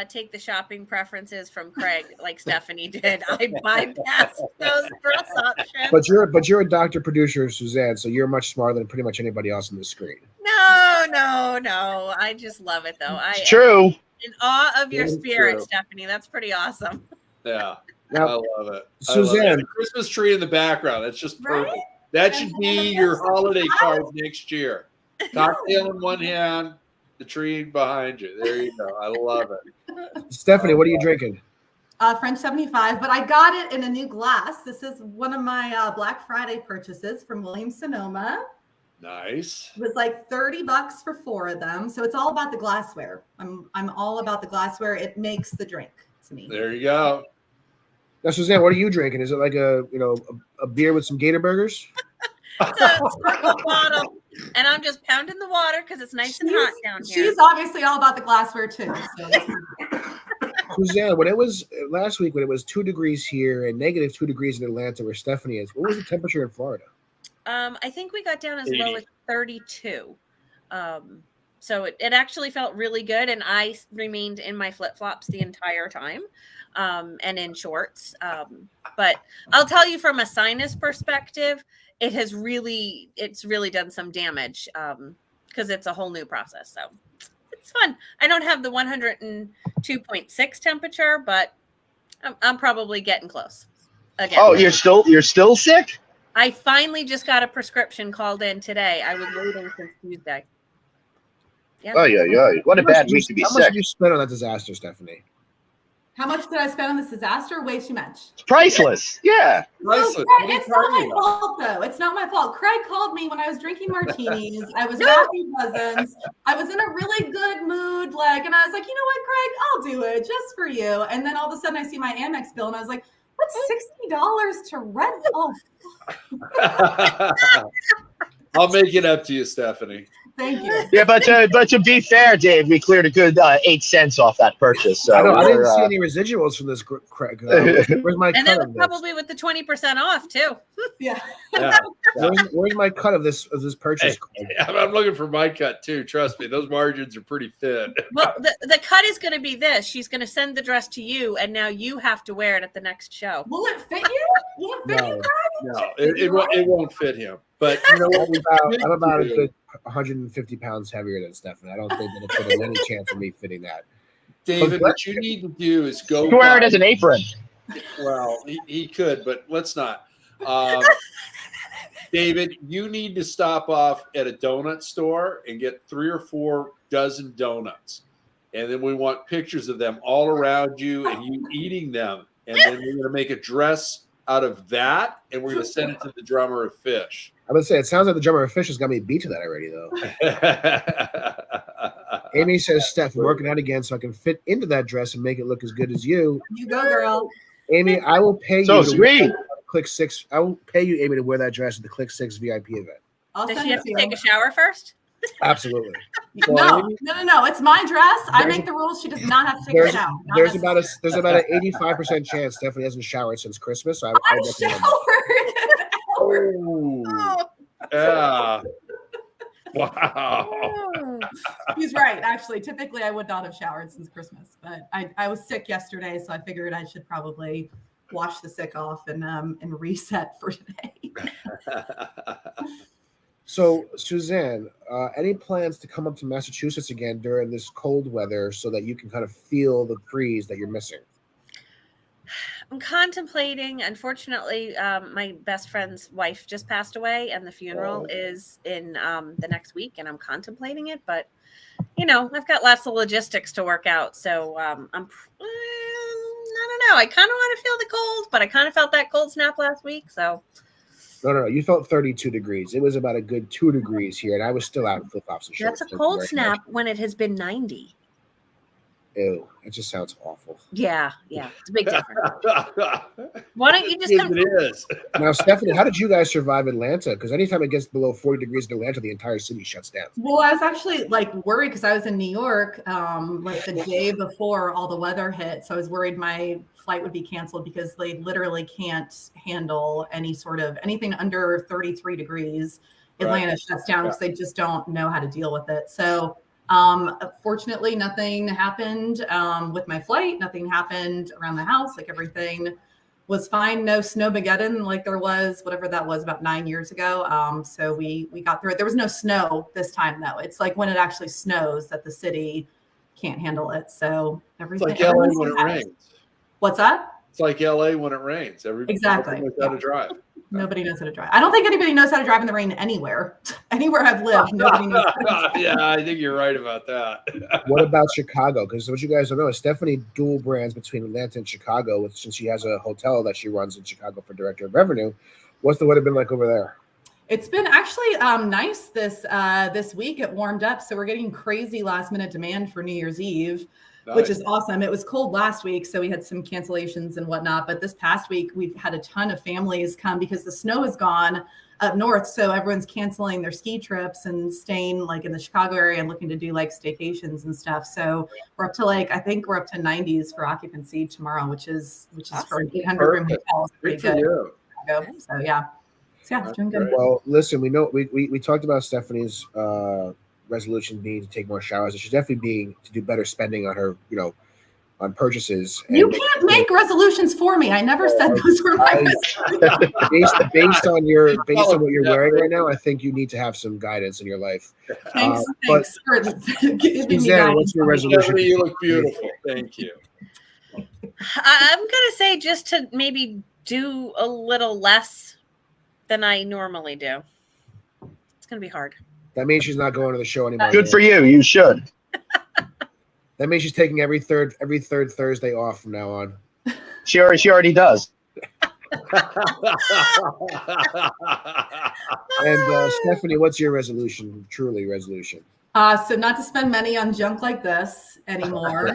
take the shopping preferences from Craig like Stephanie did. I bypassed those first options. But you're a doctor producer, Suzanne, so you're much smarter than pretty much anybody else on the screen. No. I just love it though. It's true. In awe of your It's spirit, true. Stephanie. That's pretty awesome. Yeah. Now, I love it. Suzanne. The Christmas tree in the background. That's just perfect. That should be your holiday card next year. Cocktail in one hand, the tree behind you. There you go. I love it. Stephanie, what are you drinking? French 75, but I got it in a new glass. This is one of my Black Friday purchases from Williams-Sonoma. Nice. It was like $30 for 4 of them. So it's all about the glassware. I'm all about the glassware. It makes the drink to me. There you go. Now, Suzanne, what are you drinking? Is it like a beer with some Gator burgers? It's a sparkle bottle, and I'm just pounding the water because it's nice and hot down here. She's obviously all about the glassware too. So. Suzanne, when it was last week, when it was 2 degrees here and negative 2 degrees in Atlanta, where Stephanie is, what was the temperature in Florida? I think we got down as 80. low as 32. So it actually felt really good, and I remained in my flip-flops the entire time, and in shorts. But I'll tell you, from a sinus perspective, it's really done some damage because it's a whole new process. So it's fun. I don't have the 102.6 temperature, but I'm probably getting close. Again. Oh, you're still sick? I finally just got a prescription called in today. I was waiting since Tuesday. Yeah. Oh, yeah. What a bad week to be How sick. much did you spend on that disaster, Stephanie? How much did I spend on this disaster? Way too much. It's priceless. Yeah. Priceless. No, What are you it's not talking my about? fault, though. It's not my fault. Craig called me when I was drinking martinis. I was wrapping presents. I was in a really good mood, and I was like, you know what, Craig? I'll do it just for you. And then all of a sudden, I see my Amex bill, and I was like, what's $60 to Red Bull? I'll make it up to you, Stephanie. Thank you. Yeah, but to be fair, Dave, we cleared a good 8 cents off that purchase. So I didn't see any residuals from this, Craig. Where's my And cut that of was this? probably with the 20% off too. Yeah. Where's my cut of this purchase? Hey, I'm looking for my cut too. Trust me, those margins are pretty thin. Well, the cut is going to be this. She's going to send the dress to you, and now you have to wear it at the next show. Will it fit you? Will it fit you, Craig? No, it won't fit him. But you know what? I'm about a good 150 pounds heavier than Stephanie. I don't think that it's going to any chance of me fitting that. David, what you need to do is go. Wear it as an apron. Well, he could, but let's not. David, you need to stop off at a donut store and get 3 or 4 dozen donuts. And then we want pictures of them all around you and you eating them. And then we're going to make a dress out of that, and we're going to send it to the drummer of Fish. I would say it sounds like the drummer of Fish has got me beat to that already, though. Amy says, Steph, I'm working out again so I can fit into that dress and make it look as good as you. You go, girl. Amy, I will pay So you. sweet. Click 6. I will pay you, Amy, to wear that dress at the Click 6 VIP event. I'll Does send she it have to to you. take a shower first? Absolutely. No. It's my dress. I make the rules. She does not have to take a shower. Not There's necessary. about an 85% chance Stephanie hasn't showered since Christmas. So I I've recommend showered. Oh, yeah. Wow. He's right. Actually, typically I would not have showered since Christmas, but I was sick yesterday, so I figured I should probably wash the sick off and reset for today. So, Suzanne, any plans to come up to Massachusetts again during this cold weather so that you can kind of feel the breeze that you're missing? I'm contemplating. Unfortunately, my best friend's wife just passed away, and the funeral is in the next week, and I'm contemplating it. But, I've got lots of logistics to work out. So I don't know. I kind of want to feel the cold, but I kind of felt that cold snap last week. So. No. You felt 32 degrees. It was about a good 2 degrees here, and I was still out in flip-flops and shorts. That's a cold snap when it has been 90. Ew, it just sounds awful. Yeah, it's a big difference. Why don't you just come? It is. Now, Stephanie, how did you guys survive Atlanta? Because anytime it gets below 40 degrees in Atlanta, the entire city shuts down. Well, I was actually worried because I was in New York the day before all the weather hit. So I was worried my flight would be canceled because they literally can't handle anything under 33 degrees. Atlanta shuts down because they just don't know how to deal with it. So fortunately, nothing happened with my flight. Nothing happened around the house. Everything was fine. No snowmageddon like there was, whatever that was, about 9 years ago. So we got through it. There was no snow this time, though. It's like when it actually snows that the city can't handle it. So everything. It's like LA when it rains. What's that? It's like LA when it rains. Everybody knows how to drive. Nobody knows how to drive. I don't think anybody knows how to drive in the rain anywhere. Anywhere I've lived, nobody knows how to drive. Yeah, I think you're right about that. What about Chicago? Because what you guys don't know is Stephanie dual brands between Atlanta and Chicago, since she has a hotel that she runs in Chicago for Director of Revenue. What's the weather been like over there? It's been actually nice this week. It warmed up, so we're getting crazy last minute demand for New Year's Eve. Nice. Which is awesome. It was cold last week, so we had some cancellations and whatnot. But this past week, we've had a ton of families come because the snow is gone up north. So everyone's canceling their ski trips and staying in the Chicago area and looking to do staycations and stuff. So we're up to I think we're up to 90s for occupancy tomorrow, which is for an 800 room hotel. It's pretty good. So yeah, it's doing good. Well, listen, we know we talked about Stephanie's resolution being to take more showers. She's definitely being to do better spending on her, on purchases. You can't make resolutions for me. I never said those were my resolutions. Based on what you're wearing right now, I think you need to have some guidance in your life. Thanks for giving me Suzanne, what's your resolution? You look beautiful. Thank you. I'm gonna say just to maybe do a little less than I normally do. It's gonna be hard. That means she's not going to the show anymore. Good for you. You should. That means she's taking every third Thursday off from now on. She already does. And Stephanie, what's your resolution? Truly resolution. So not to spend money on junk like this anymore.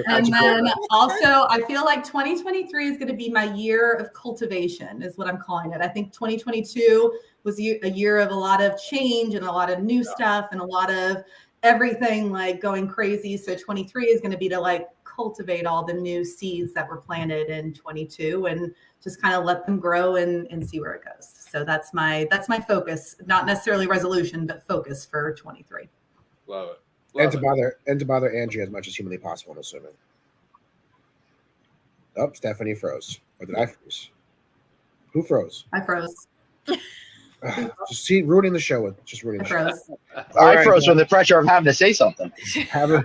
And then also, I feel like 2023 is going to be my year of cultivation, is what I'm calling it. I think 2022 was a year of a lot of change and a lot of new stuff and a lot of everything going crazy. So 23 is going to be to cultivate all the new seeds that were planted in 22 and just kind of let them grow and see where it goes. So that's my focus, not necessarily resolution, but focus for 23. Love it. And to bother Andrea as much as humanly possible, I'm assuming. Oh, Stephanie froze. Or did I freeze? Who froze? I froze. Just ruining the show with ruining the show. I froze from the pressure of having to say something. Have a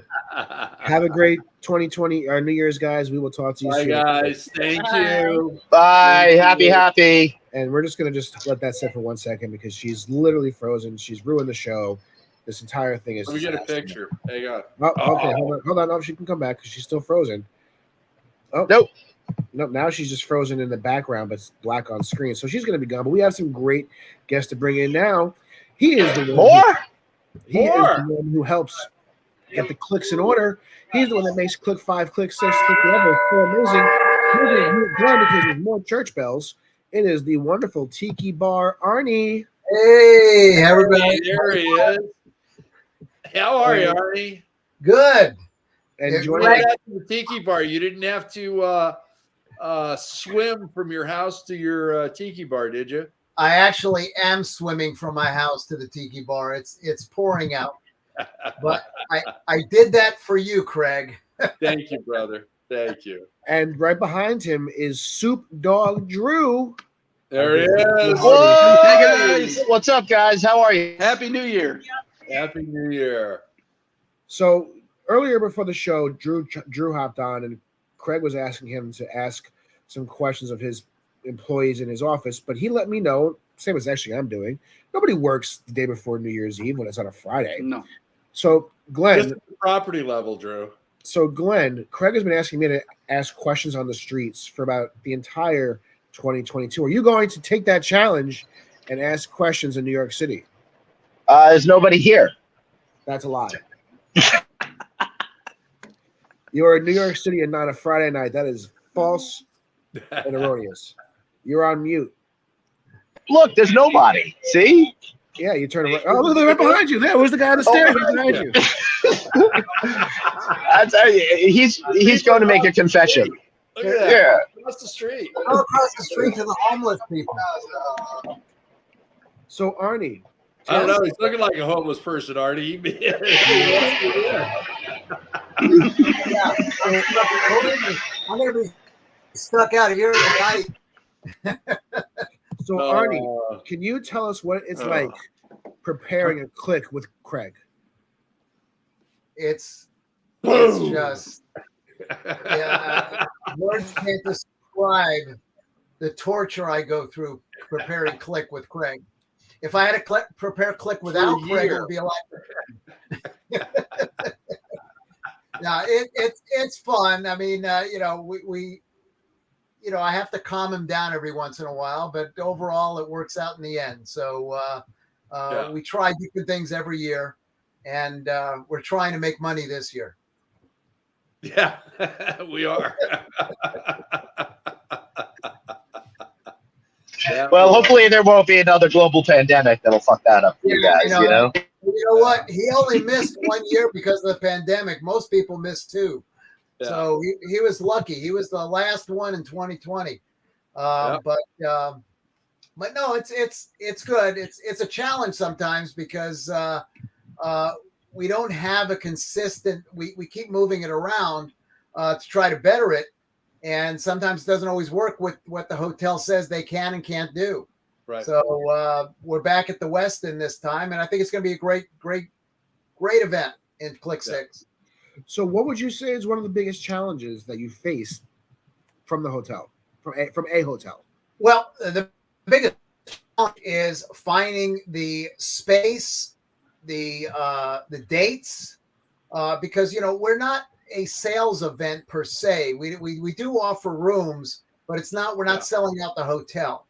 great 2020 New Year's, guys. We will talk to you soon. Bye, guys. Thank you. Bye. Happy. And we're just gonna let that sit for 1 second because she's literally frozen. She's ruined the show. This entire thing is. Let me get a picture. Hang on. Oh, okay, hold on. Oh, she can come back because she's still frozen. Oh nope. Nope. Now she's just frozen in the background, but it's black on screen. So she's going to be gone. But we have some great guests to bring in now. He is the one who helps get the clicks in order. He's the one that makes click 5, click 6, click 11. So amazing. Because there's more church bells. It is the wonderful Tiki Bar Arnie. Hey, everybody. There he is. How are you, Arnie? Good. Enjoy the tiki bar. You didn't have to swim from your house to your tiki bar, did you? I actually am swimming from my house to the tiki bar. It's pouring out. But I did that for you, Craig. Thank you, brother. Thank you. And right behind him is Soup Dog Drew. There he is. Whoa! Hey guys, what's up, guys? How are you? Happy New Year. Happy New Year. So earlier before the show, Drew hopped on, and Craig was asking him to ask some questions of his employees in his office, but he let me know, same as actually I'm doing, nobody works the day before New Year's Eve when it's on a Friday. No. So Glenn, just at the property level, Drew. So Glenn, Craig has been asking me to ask questions on the streets for about the entire 2022. Are you going to take that challenge and ask questions in New York City? There's nobody here. That's a lie. You're in New York City and not a Friday night. That is false and erroneous. You're on mute. Look, there's nobody. See? Yeah, you turn around. Oh, look, they're right behind you. There, where's the guy on the stairs right behind you? I tell you, he's going to make a confession. Look at that. Yeah. Across the street. Go across the street to the homeless people. So Arnie, I don't know. He's looking like a homeless person, Arnie. Yeah. I'm going to be stuck out here tonight. So Arnie, can you tell us what it's like preparing a click with Craig? It's just words can't describe the torture I go through preparing click with Craig. If I had to prepare click without Craig, it would be a lot better. No, it's fun. I mean, we I have to calm him down every once in a while, but overall it works out in the end. So we try different things every year, and we're trying to make money this year. Yeah, we are. Well, hopefully there won't be another global pandemic that'll fuck that up for you guys, you know? You know what? He only missed 1 year because of the pandemic. Most people missed 2. Yeah. So he was lucky. He was the last one in 2020. But no, it's good. It's a challenge sometimes because we don't have a consistent. We keep moving it around to try to better it, and sometimes it doesn't always work with what the hotel says they can and can't do. Right. So we're back at the Westin this time, and I think it's going to be a great event in Click 6. So what would you say is one of the biggest challenges that you faced from the hotel, from a hotel? Well, the biggest challenge is finding the space, the dates, because we're not a sales event per se. We do offer rooms, but we're not selling out the hotel.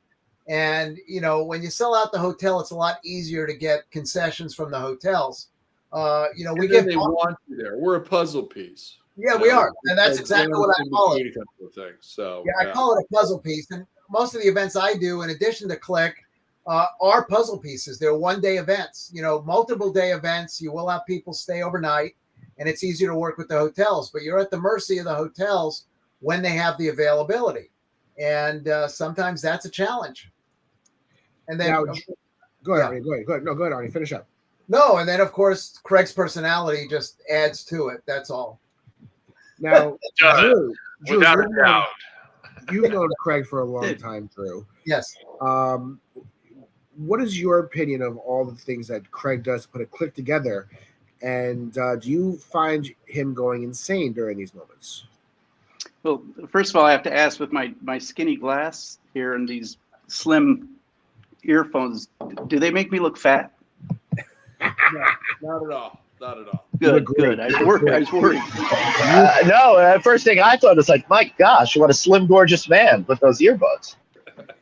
And when you sell out the hotel, it's a lot easier to get concessions from the hotels. We get they want you there. We're a puzzle piece. Yeah, we are, and that's exactly what I call it. So I call it a puzzle piece. And most of the events I do, in addition to Click, are puzzle pieces. They're one-day events. Multiple day events. You will have people stay overnight, and it's easier to work with the hotels. But you're at the mercy of the hotels when they have the availability, and sometimes that's a challenge. And then, go ahead. No, go ahead, Arnie. Finish up. No, and then of course Craig's personality just adds to it. That's all. Now, Drew, without a doubt, you've known Craig for a long time, Drew. Yes. What is your opinion of all the things that Craig does to put a click together? And do you find him going insane during these moments? Well, first of all, I have to ask, with my skinny glass here and these slim earphones, do they make me look fat? No, not at all. Not at all. Good. I was worried. No, first thing I thought was like, my gosh, what a slim, gorgeous man with those earbuds.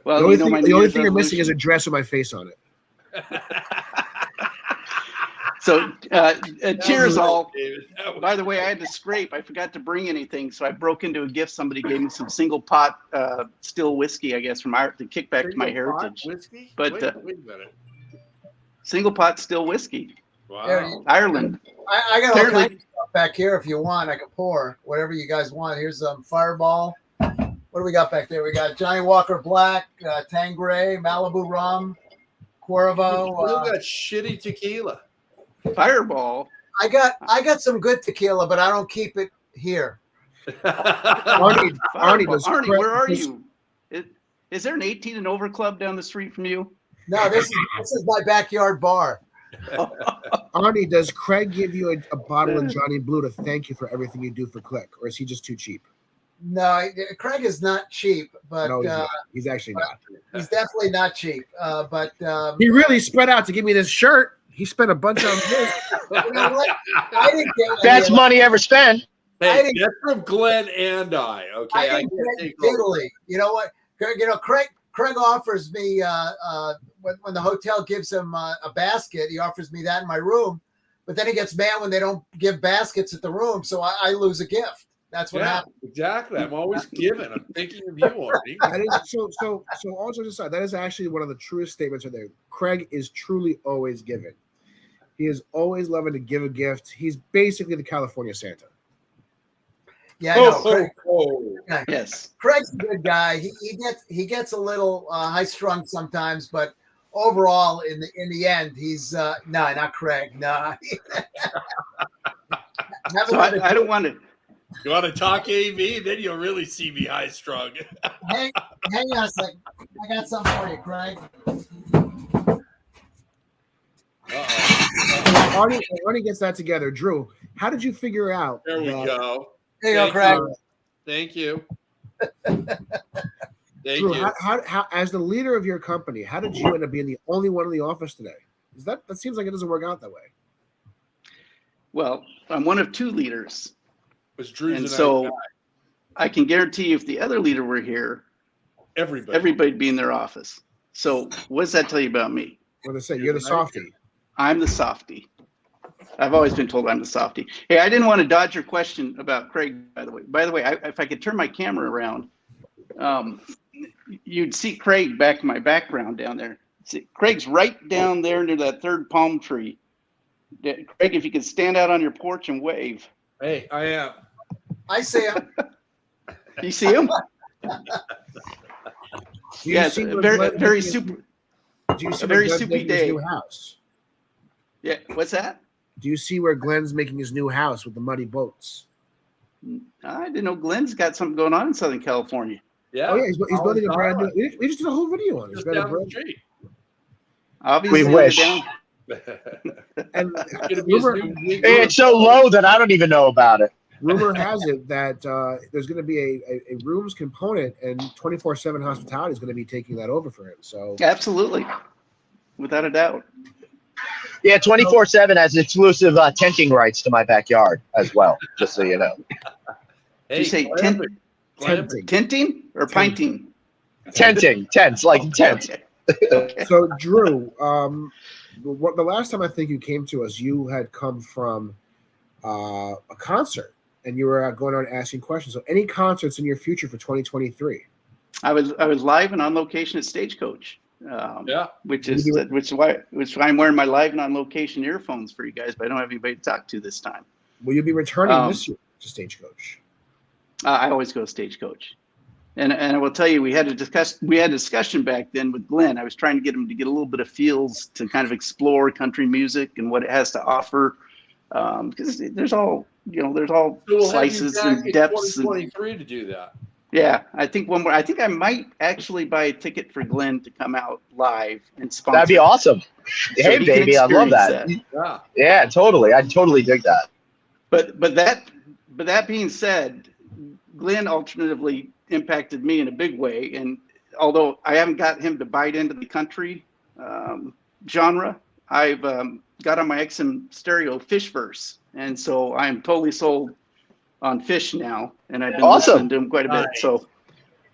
Well, the only thing you're missing is a dress with my face on it. So, cheers all. By the way, I had to scrape. I forgot to bring anything, so I broke into a gift. Somebody gave me some single pot still whiskey, I guess, from to kick back to my heritage. Whiskey? But wait a minute. Single pot still whiskey. Wow. Ireland. I got all kinds of stuff back here. If you want, I can pour whatever you guys want. Here's Fireball. What do we got back there? We got Johnny Walker Black, Tangray, Malibu Rum, Cuervo. What about shitty tequila? Fireball. I got some good tequila, but I don't keep it here. Arnie, where are you? Is there an 18 and over club down the street from you? No, this is my backyard bar. Arnie, does Craig give you a bottle of Johnny Blue to thank you for everything you do for Click, or is he just too cheap? No, Craig is not cheap, but no, he's actually not. He's definitely not cheap. But he really spread out to give me this shirt. He spent a bunch on this. You know what? I didn't get best money ever spent. Hey, that's from Glenn and I. Okay, I didn't get Italy. You know what? You know, Craig offers me when the hotel gives him a basket, he offers me that in my room. But then he gets mad when they don't give baskets at the room, so I lose a gift. That's what happens. Exactly. I'm always giving. I'm thinking of you, Arnie. That is, so all jokes aside, that is actually one of the truest statements right there. Craig is truly always giving. He is always loving to give a gift. He's basically the California Santa. Yeah, Craig, yes. Craig's a good guy. He gets a little high strung sometimes, but overall, in the end, he's not Craig. Nah. So I don't want to. You want to talk AV? Then you'll really see me high strung. hang on a second. I got something for you, Craig. Arnie gets that together. Drew, how did you figure out? There we go. There you go, Craig. Thank you. Drew, how, as the leader of your company, how did you end up being the only one in the office today? That seems like it doesn't work out that way. Well, I'm one of two leaders. Was Drew's and so I can guarantee you if the other leader were here, everybody'd be in their office. So what does that tell you about me? What they say, you're the softie. I'm the softie. I've always been told I'm the softie. Hey, I didn't want to dodge your question about Craig, by the way. By the way, if I could turn my camera around, you'd see Craig back in my background down there. See, Craig's right down there near that third palm tree. Craig, if you could stand out on your porch and wave. Hey, I am. I see him. You see him? Yes, very super. Do you see a very Glenn's soupy making day. his new house? Yeah, what's that? Do you see where Glenn's making his new house with the muddy boats? I didn't know Glenn's got something going on in Southern California. Yeah. Oh yeah, he's building a brand new. We just did a whole video on it. Just down the street. Obviously, we wish. And it's so low that I don't even know about it. Rumor has it that there's going to be a rooms component, and 24/7 hospitality is going to be taking that over for him. So absolutely, without a doubt. Yeah, 24/7 has exclusive tenting rights to my backyard as well. Just so you know. Did you say tenting or pinting? Tenting, tents, like tent. Okay. So Drew, the last time I think you came to us, you had come from a concert, and you were going on asking questions. So, any concerts in your future for 2023? I was live and on location at Stagecoach. Which is why I'm wearing my live and on location earphones for you guys, but I don't have anybody to talk to this time. Will you be returning this year to Stagecoach? I always go Stagecoach, and I will tell you, we had a discussion back then with Glenn. I was trying to get him to get a little bit of feels to kind of explore country music and what it has to offer, because there's all slices and depths. 2023 to do that. Yeah, I think one more. I think I might actually buy a ticket for Glenn to come out live and sponsor. That'd be awesome. Hey, baby, I love that. Yeah, totally. I'd totally dig that. But that being said, Glenn alternatively impacted me in a big way. And although I haven't got him to bite into the country genre, I've got on my XM stereo Fishverse, and so I'm totally sold on Fish now, and I've been listening to him quite a bit. So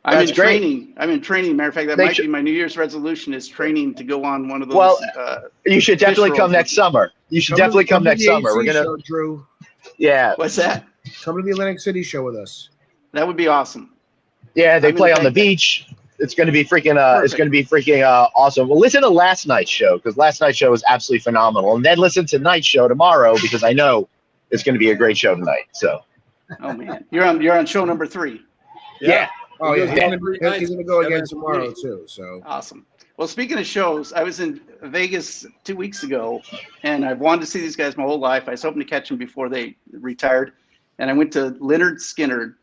I'm in training. Matter of fact, that might be my New Year's resolution, is training to go on one of those. Well, you should definitely come next summer. You should definitely come next summer. We're gonna, Drew. Yeah. What's that? Come to the Atlantic City show with us. That would be awesome. Yeah, they play on the beach. It's going to be freaking awesome. Well, listen to last night's show because last night's show was absolutely phenomenal, and then listen to tonight's show tomorrow because I know it's going to be a great show tonight. So, oh man, you're on show number 3. Yeah. Oh yeah, he's gonna go again tomorrow too. So awesome. Well, speaking of shows, I was in Vegas 2 weeks ago, and I've wanted to see these guys my whole life. I was hoping to catch them before they retired, and I went to Leonard Skinner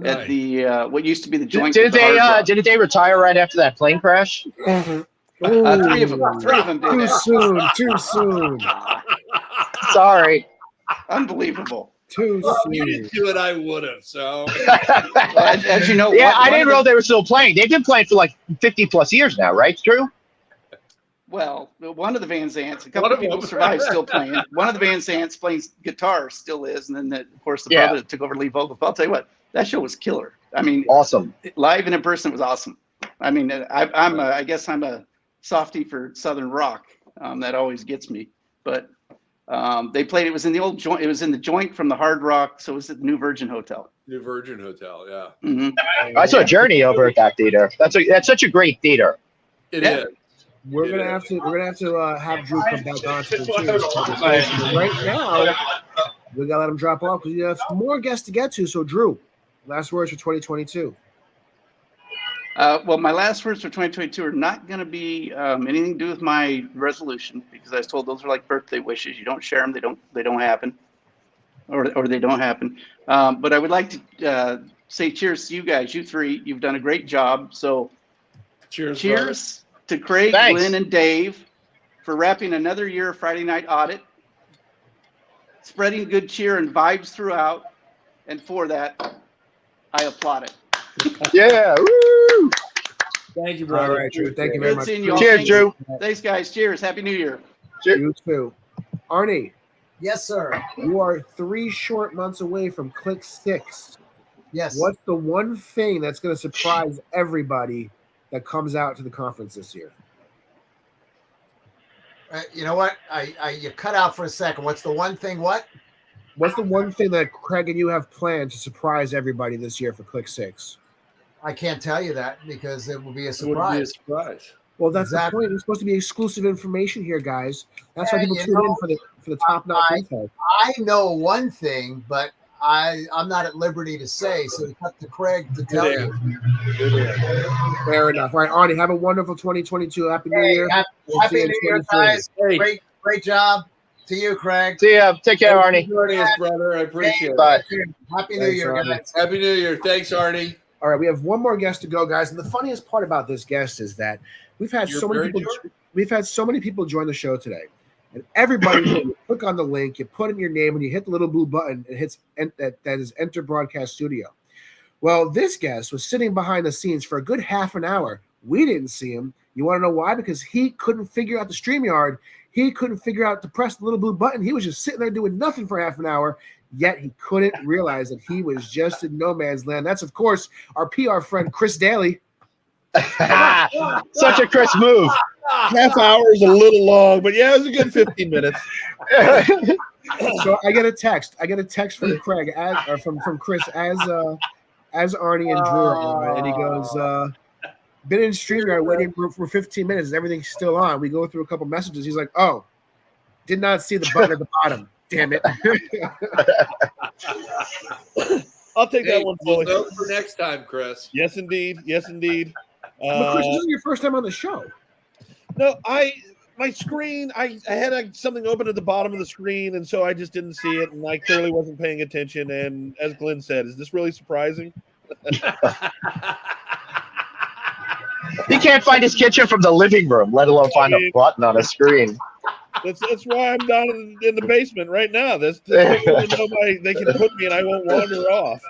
at the what used to be the joint. Didn't they retire right after that plane crash? 3 of them did. Too soon. Sorry. Unbelievable. Too soon. You didn't do it, I would have. So, as you know, yeah, I didn't realize they were still playing. They've been playing for like 50 plus years now, right? True. Well, one of the Van Zants, a couple of people survived still playing. One of the Van Zants playing guitar still is, and then of course the brother that took over lead vocal. But I'll tell you what, that show was killer. I mean, awesome. Live and in person, it was awesome. I mean, I guess I'm a softie for Southern rock. That always gets me. But they played. It was in the old joint. It was in the joint from the Hard Rock. So it was at the New Virgin Hotel. New Virgin Hotel, yeah. Mm-hmm. I saw Journey over at that theater. That's such a great theater. It is. We're gonna have to have Drew come back on to the right now. We gotta let him drop off because we have more guests to get to. So Drew, last words for 2022. Well, my last words for 2022 are not going to be anything to do with my resolution because I was told those are like birthday wishes. You don't share them; they don't happen, or they don't happen. But I would like to say cheers to you guys, you three. You've done a great job. So, cheers to Craig, Glenn, and Dave for wrapping another year of Friday Night Audit, spreading good cheer and vibes throughout, and for that, I applaud it. Yeah. Woo! Thank you, brother. All right, Drew. Thank you very much. Cheers, Drew. Thanks, guys. Cheers. Happy New Year. You too. Arnie. Yes, sir. You are 3 short months away from Click 6. Yes. What's the one thing that's going to surprise everybody that comes out to the conference this year? You know what? You cut out for a second. What's the one thing? What? What's the one thing that Craig and you have planned to surprise everybody this year for Click 6? I can't tell you that because it will be a surprise. It would be a surprise. Well, that's the point. It's supposed to be exclusive information here, guys. That's why people tune in for the top-notch info. I know one thing, but I'm not at liberty to say, so it's up to Craig to tell you. Fair enough. All right, Arnie, have a wonderful 2022. Happy New Year. Happy New Year, guys. Great job to you, Craig. See ya. Take care, Arnie. Joining us, brother. I appreciate it. Bye. Happy New Year, guys. Happy New Year. Thanks, Arnie. All right, we have one more guest to go, guys. And the funniest part about this guest is that we've had so many people join the show today. And everybody, you click on the link, you put in your name, and you hit the little blue button, it hits that is Enter Broadcast Studio. Well, this guest was sitting behind the scenes for a good half an hour. We didn't see him. You want to know why? Because he couldn't figure out the StreamYard. He couldn't figure out to press the little blue button. He was just sitting there doing nothing for half an hour, yet he couldn't realize that he was just in no man's land. That's, of course, our PR friend, Chris Daly. Such a Chris move. Half hour is a little long, but yeah, it was a good 15 minutes. So I get a text. From Craig from Chris as Arnie and Drew are on, and he goes, been in StreamYard waiting for 15 minutes. Is everything still on? We go through a couple messages. He's like, oh, did not see the button at the bottom. Damn it. I'll take that one fully. We'll for next time, Chris. Yes, indeed. Yes, indeed. But Chris, this is your first time on the show. No, my screen, I had something open at the bottom of the screen, and so I just didn't see it, and I clearly wasn't paying attention. And as Glenn said, is this really surprising? He can't find his kitchen from the living room, let alone find a button on a screen. That's why I'm down in the basement right now. They can put me and I won't wander off.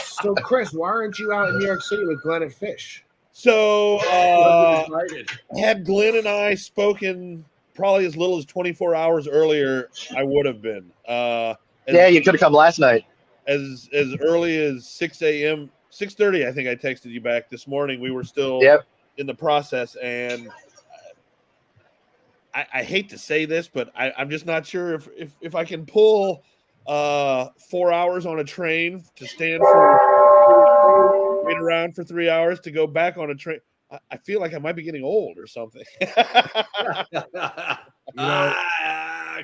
So, Chris, why aren't you out in New York City with Glenn and Fish? So, had Glenn and I spoken probably as little as 24 hours earlier, I would have been. You could have come last night. As early as 6 a.m., 6:30, I think I texted you back this morning. We were still in the process, and I hate to say this, but I'm just not sure if I can pull 4 hours on a train to stand for wait around around for 3 hours to go back on a train. I feel like I might be getting old or something.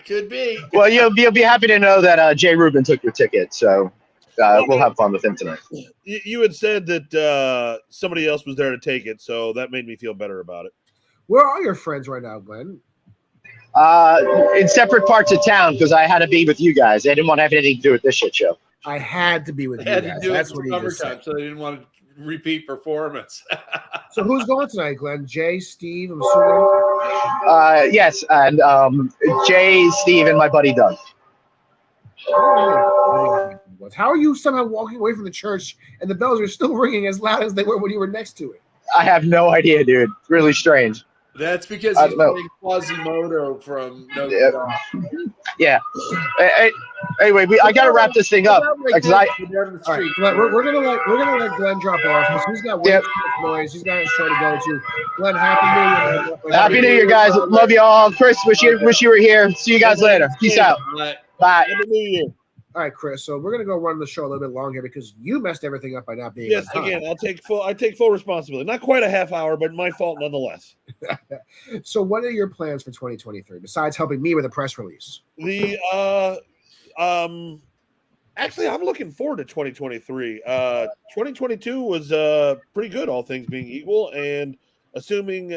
Could be. Well, you'll be happy to know that Jay Rubin took your ticket, so we'll have fun with him tonight. You had said that somebody else was there to take it, so that made me feel better about it. Where are your friends right now, Glenn? In separate parts of town because I had to be with you guys. I didn't want to have anything to do with this shit show. I had to be with you Had guys. to do That's it what in he just summertime, said. so they didn't want to repeat performance. So who's going tonight, Glenn? Jay, Steve, I'm assuming? Yes, and Jay, Steve, and my buddy Doug. How are you somehow walking away from the church and the bells are still ringing as loud as they were when you were next to it? I have no idea, dude. Really strange. That's because he's playing Quasimodo from Notre Dame. Yeah. Anyway, I got to wrap this thing up. All right, Glenn, we're gonna let Glenn drop off because he's got way too much noise. He's got a show to go to. Glenn, happy New Year. Happy New Year, guys. Love you all. Chris, wish you were here. See you guys later. Peace out. Bye. Happy New Year. All right, Chris. So we're gonna go run the show a little bit long here because you messed everything up by not being. Yes, on time. again, I take full responsibility. Not quite a half hour, but my fault nonetheless. So, what are your plans for 2023 besides helping me with a press release? Actually, I'm looking forward to 2023. 2022 was pretty good, all things being equal, and assuming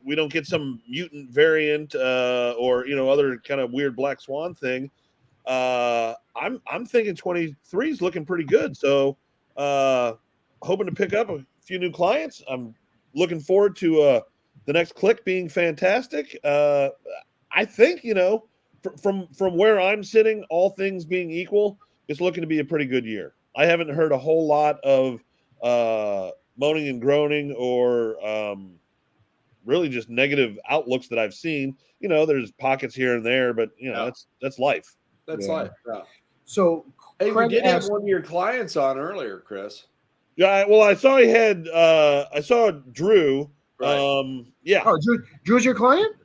we don't get some mutant variant or other kind of weird black swan thing. I'm thinking 23 is looking pretty good. So hoping to pick up a few new clients. I'm looking forward to the next click being fantastic. I think, from where I'm sitting, all things being equal, it's looking to be a pretty good year. I haven't heard a whole lot of moaning and groaning or really just negative outlooks that I've seen. There's pockets here and there, but that's life. That's life. Yeah. So, hey, we did have one of your clients on earlier, Chris. Yeah, well, I saw he had. I saw Drew. Right. Yeah. Oh, Drew's your client?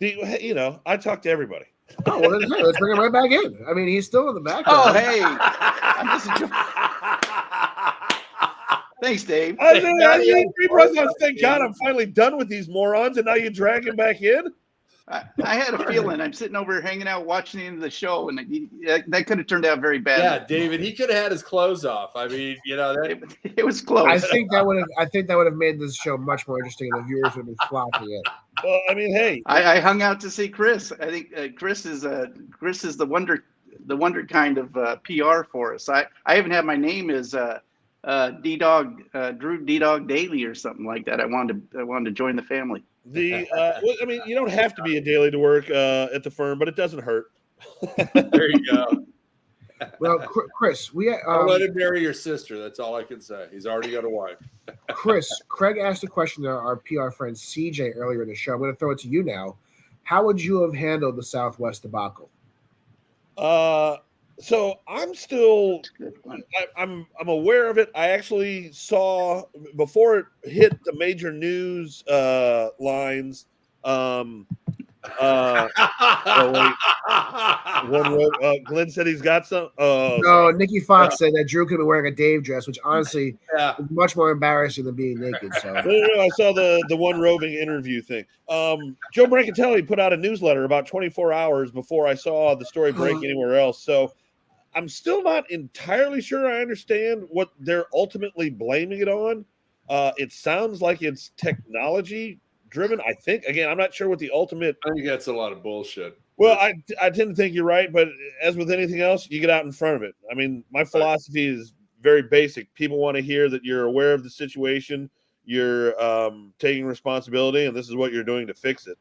I talk to everybody. Oh, well, let's bring him right back in. I mean, he's still in the background. Oh, hey. Thanks, Dave. Thank God I'm finally done with these morons, and now you drag him back in? I had a feeling. I'm sitting over hanging out watching the end of the show, and that could have turned out very bad. Yeah, David, he could have had his clothes off. I mean, it was close. I think that would have made this show much more interesting, and the viewers would have been flocking it. Well, I mean, hey, I hung out to see Chris. I think Chris is the wonder kind of PR for us. I even have my name as D-Dog Drew D-Dog Daily or something like that. I wanted to join the family. I mean, you don't have to be a daily to work at the firm, but it doesn't hurt. There you go. Well, Chris, I'll let him marry your sister. That's all I can say. He's already got a wife. Chris, Craig asked a question to our PR friend CJ earlier in the show. I'm going to throw it to you now. How would you have handled the Southwest debacle? So I'm still, I'm aware of it. I actually saw before it hit the major news lines. Glenn said he's got some. No, Nikki Fox said that Drew could be wearing a Dave dress, which honestly is much more embarrassing than being naked. So I saw the one roving interview thing. Joe Brancatelli put out a newsletter about 24 hours before I saw the story break anywhere else. So I'm still not entirely sure I understand what they're ultimately blaming it on. It sounds like it's technology driven. I think, again, I'm not sure what the ultimate. I think that's a lot of bullshit. Well, I tend to think you're right, but as with anything else, you get out in front of it. I mean, my philosophy is very basic. People want to hear that you're aware of the situation, you're taking responsibility, and this is what you're doing to fix it.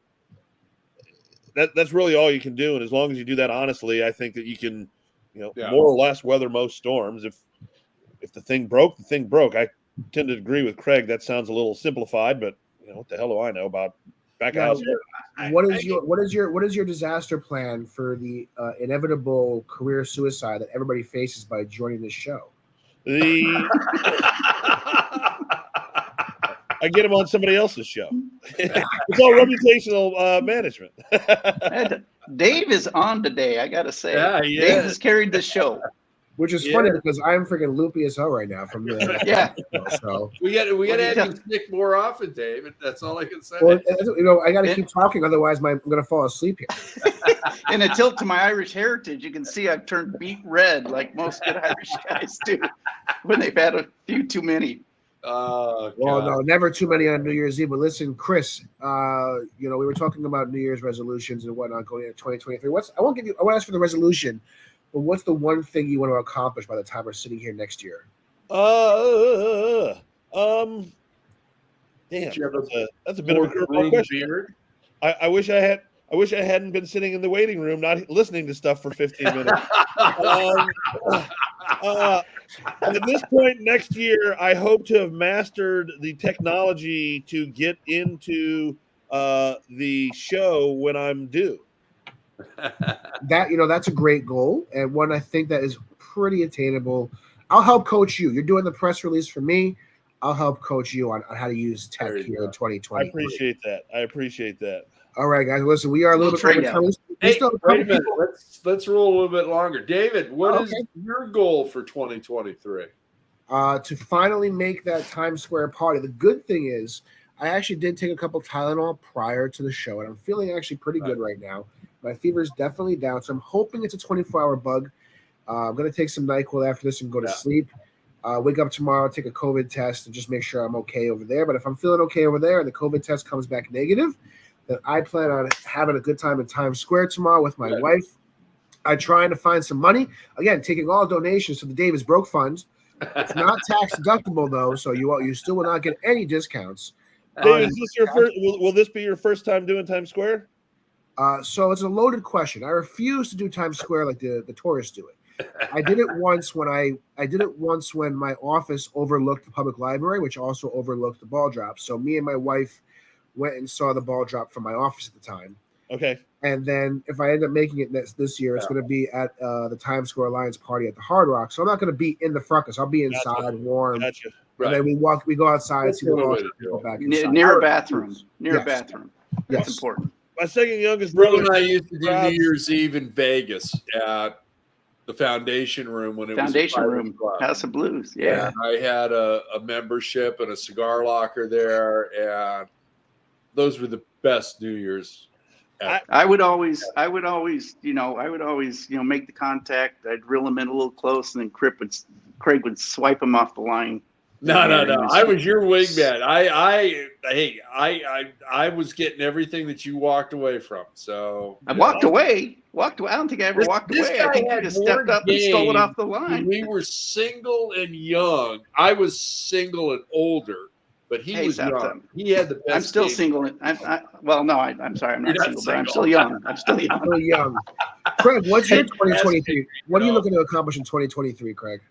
That's really all you can do, and as long as you do that honestly, I think that you can, more or less weather most storms. If the thing broke, the thing broke. I tend to agree with Craig. That sounds a little simplified, but what the hell do I know about back of house? What is your disaster plan for the inevitable career suicide that everybody faces by joining this show? I get him on somebody else's show. It's all reputational management. Dave is on today. I got to say, Yeah, he Dave is. has carried the show. Which is funny because I'm freaking loopy as hell right now from the yeah. So we got to have you sick more often, David. That's all I can say. Well, I got to keep talking, otherwise I'm going to fall asleep here. And a tilt to my Irish heritage, you can see I've turned beet red like most good Irish guys do when they've had a few too many. Oh, well, no, never too many on New Year's Eve. But listen, Chris, we were talking about New Year's resolutions and whatnot going into 2023. I won't ask for the resolution, but what's the one thing you want to accomplish by the time we're sitting here next year? Damn, that's a bit of a curveball question. I wish I hadn't been sitting in the waiting room, not listening to stuff for 15 minutes. At this point next year, I hope to have mastered the technology to get into the show when I'm due. That's a great goal, and one I think that is pretty attainable. I'll help coach you. You're doing the press release for me. I'll help coach you on how to use tech here in 2020. I appreciate that. All right, guys. Listen, we are a little bit over time. Hey, wait a minute. Let's roll a little bit longer. David, what is your goal for 2023? To finally make that Times Square party. The good thing is I actually did take a couple Tylenol prior to the show, and I'm feeling actually pretty good right now. My fever is definitely down, so I'm hoping it's a 24-hour bug. I'm going to take some NyQuil after this and go to sleep. Wake up tomorrow, take a COVID test, and just make sure I'm okay over there. But if I'm feeling okay over there and the COVID test comes back negative, then I plan on having a good time in Times Square tomorrow with my wife. I'm trying to find some money. Again, taking all donations to the Davis Broke Fund. It's not tax deductible, though, so you still will not get any discounts. Dave, is this your first? Will this be your first time doing Times Square? So it's a loaded question. I refuse to do Times Square like the tourists do it. I did it once when my office overlooked the public library, which also overlooked the ball drop. So me and my wife went and saw the ball drop from my office at the time. Okay. And then if I end up making it this year, it's going to be at the Times Square Alliance party at the Hard Rock. So I'm not going to be in the fracas. I'll be inside, warm. Gotcha. And then we go outside, see the ball drop, go back inside. Near a bathroom. Near a bathroom. That's Yes. important. My second youngest Bro brother and I used to do New Year's Eve in Vegas at the Foundation Room when it Foundation was Room, House of Blues. Yeah. And I had a membership and a cigar locker there, and those were the best New Year's ever. I would always, make the contact. I'd reel him in a little close, and then Craig would swipe him off the line. No. I was your wingman. I was getting everything that you walked away from. So I walked away. I don't think I ever walked away. I think I just stepped up and stole it off the line. We were single and young. I was single and older, but he was young. He had the best. I'm still single. I'm sorry. I'm not single, but I'm still young. I'm still young. Still young. Craig, what's your 2023? What are you looking to accomplish in 2023, Craig?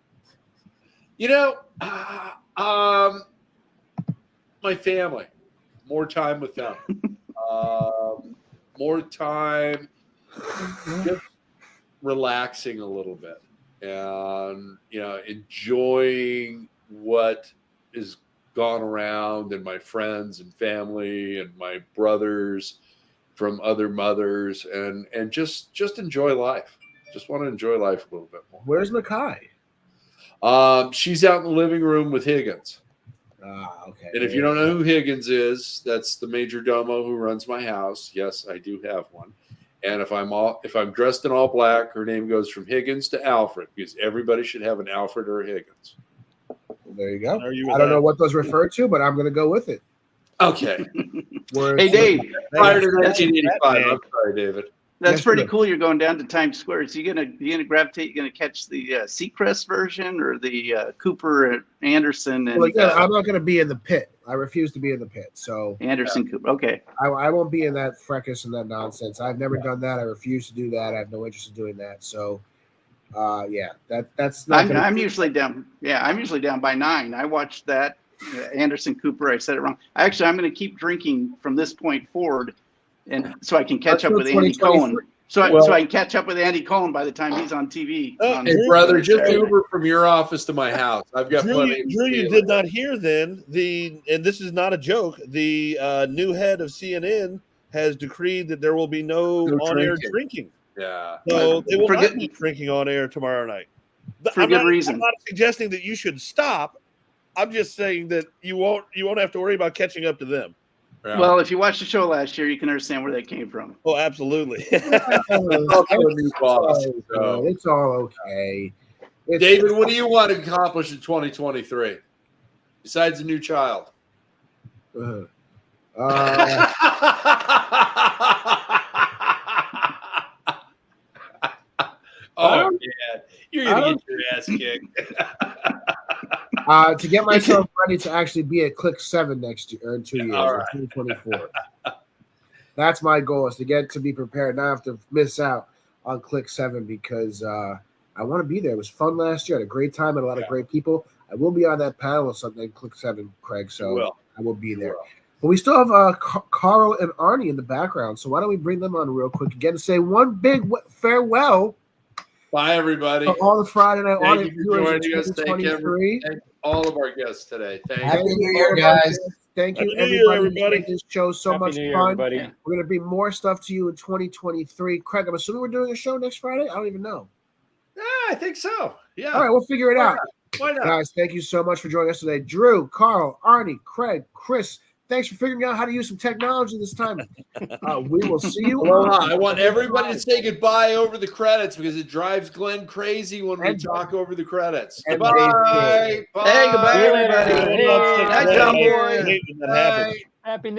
My family, more time with them, more time just relaxing a little bit and, enjoying what is gone around and my friends and family and my brothers from other mothers and just enjoy life. Just want to enjoy life a little bit more. Where's Makai? She's out in the living room with Higgins. Okay. And if you don't know who Higgins is, that's the major domo who runs my house. Yes, I do have one. And if I'm dressed in all black, her name goes from Higgins to Alfred because everybody should have an Alfred or a Higgins. There you go. I don't know what those refer to, but I'm going to go with it. Okay. Hey, Dave. Prior to 1985. I'm sorry, David. That's pretty cool. You're going down to Times Square. So you're gonna gravitate. You're gonna catch the Seacrest version or the Cooper Anderson. And I'm not gonna be in the pit. I refuse to be in the pit. So Anderson Cooper. Okay. I won't be in that fracas and that nonsense. I've never done that. I refuse to do that. I have no interest in doing that. So, that's. I'm usually down. Yeah, I'm usually down by 9. I watched that Anderson Cooper. I said it wrong. Actually, I'm gonna keep drinking from this point forward. And so I can catch up with Andy Cohen. So I can catch up with Andy Cohen by the time he's on TV. Hey, brother, just Uber from your office to my house. I've got plenty. Drew, you did not hear then and this is not a joke. The new head of CNN has decreed that there will be no on-air drinking. Yeah. So they will not be drinking on air tomorrow night. for good reason. I'm not suggesting that you should stop. I'm just saying that you won't have to worry about catching up to them. Yeah. Well, if you watched the show last year, you can understand where they came from. Oh, absolutely. It's all okay. David, what do you want to accomplish in 2023 besides a new child? Oh man, you're gonna get your ass kicked. To get myself ready to actually be at Click 7 next year, or in 2 years, in 2024. That's my goal, is to be prepared, not have to miss out on Click 7, because I want to be there. It was fun last year. I had a great time and a lot of great people. I will be on that panel or something, Click 7, Craig, so I will be there. But we still have Carl and Arnie in the background, so why don't we bring them on real quick again to say one big farewell. Bye, everybody. For all the Friday Night Thank you for Audience joining us. Thank all of our guests today. Thank Happy you. New Year, guys. Thank you, Happy New Year, everybody. everybody. This show so Happy much New Year, fun. everybody. We're going to bring more stuff to you in 2023. Craig, I'm assuming we're doing a show next Friday. I don't even know. Yeah, I think so. Yeah. All right, we'll figure it out. Why not? Guys, thank you so much for joining us today. Drew, Carl, Arnie, Craig, Chris, thanks for figuring out how to use some technology this time. We will see you. I want everybody to say goodbye over the credits because it drives Glenn crazy when we talk over the credits. Goodbye. Bye. Hey, goodbye, everybody. Hey, Night, John Boy. Happy Happy New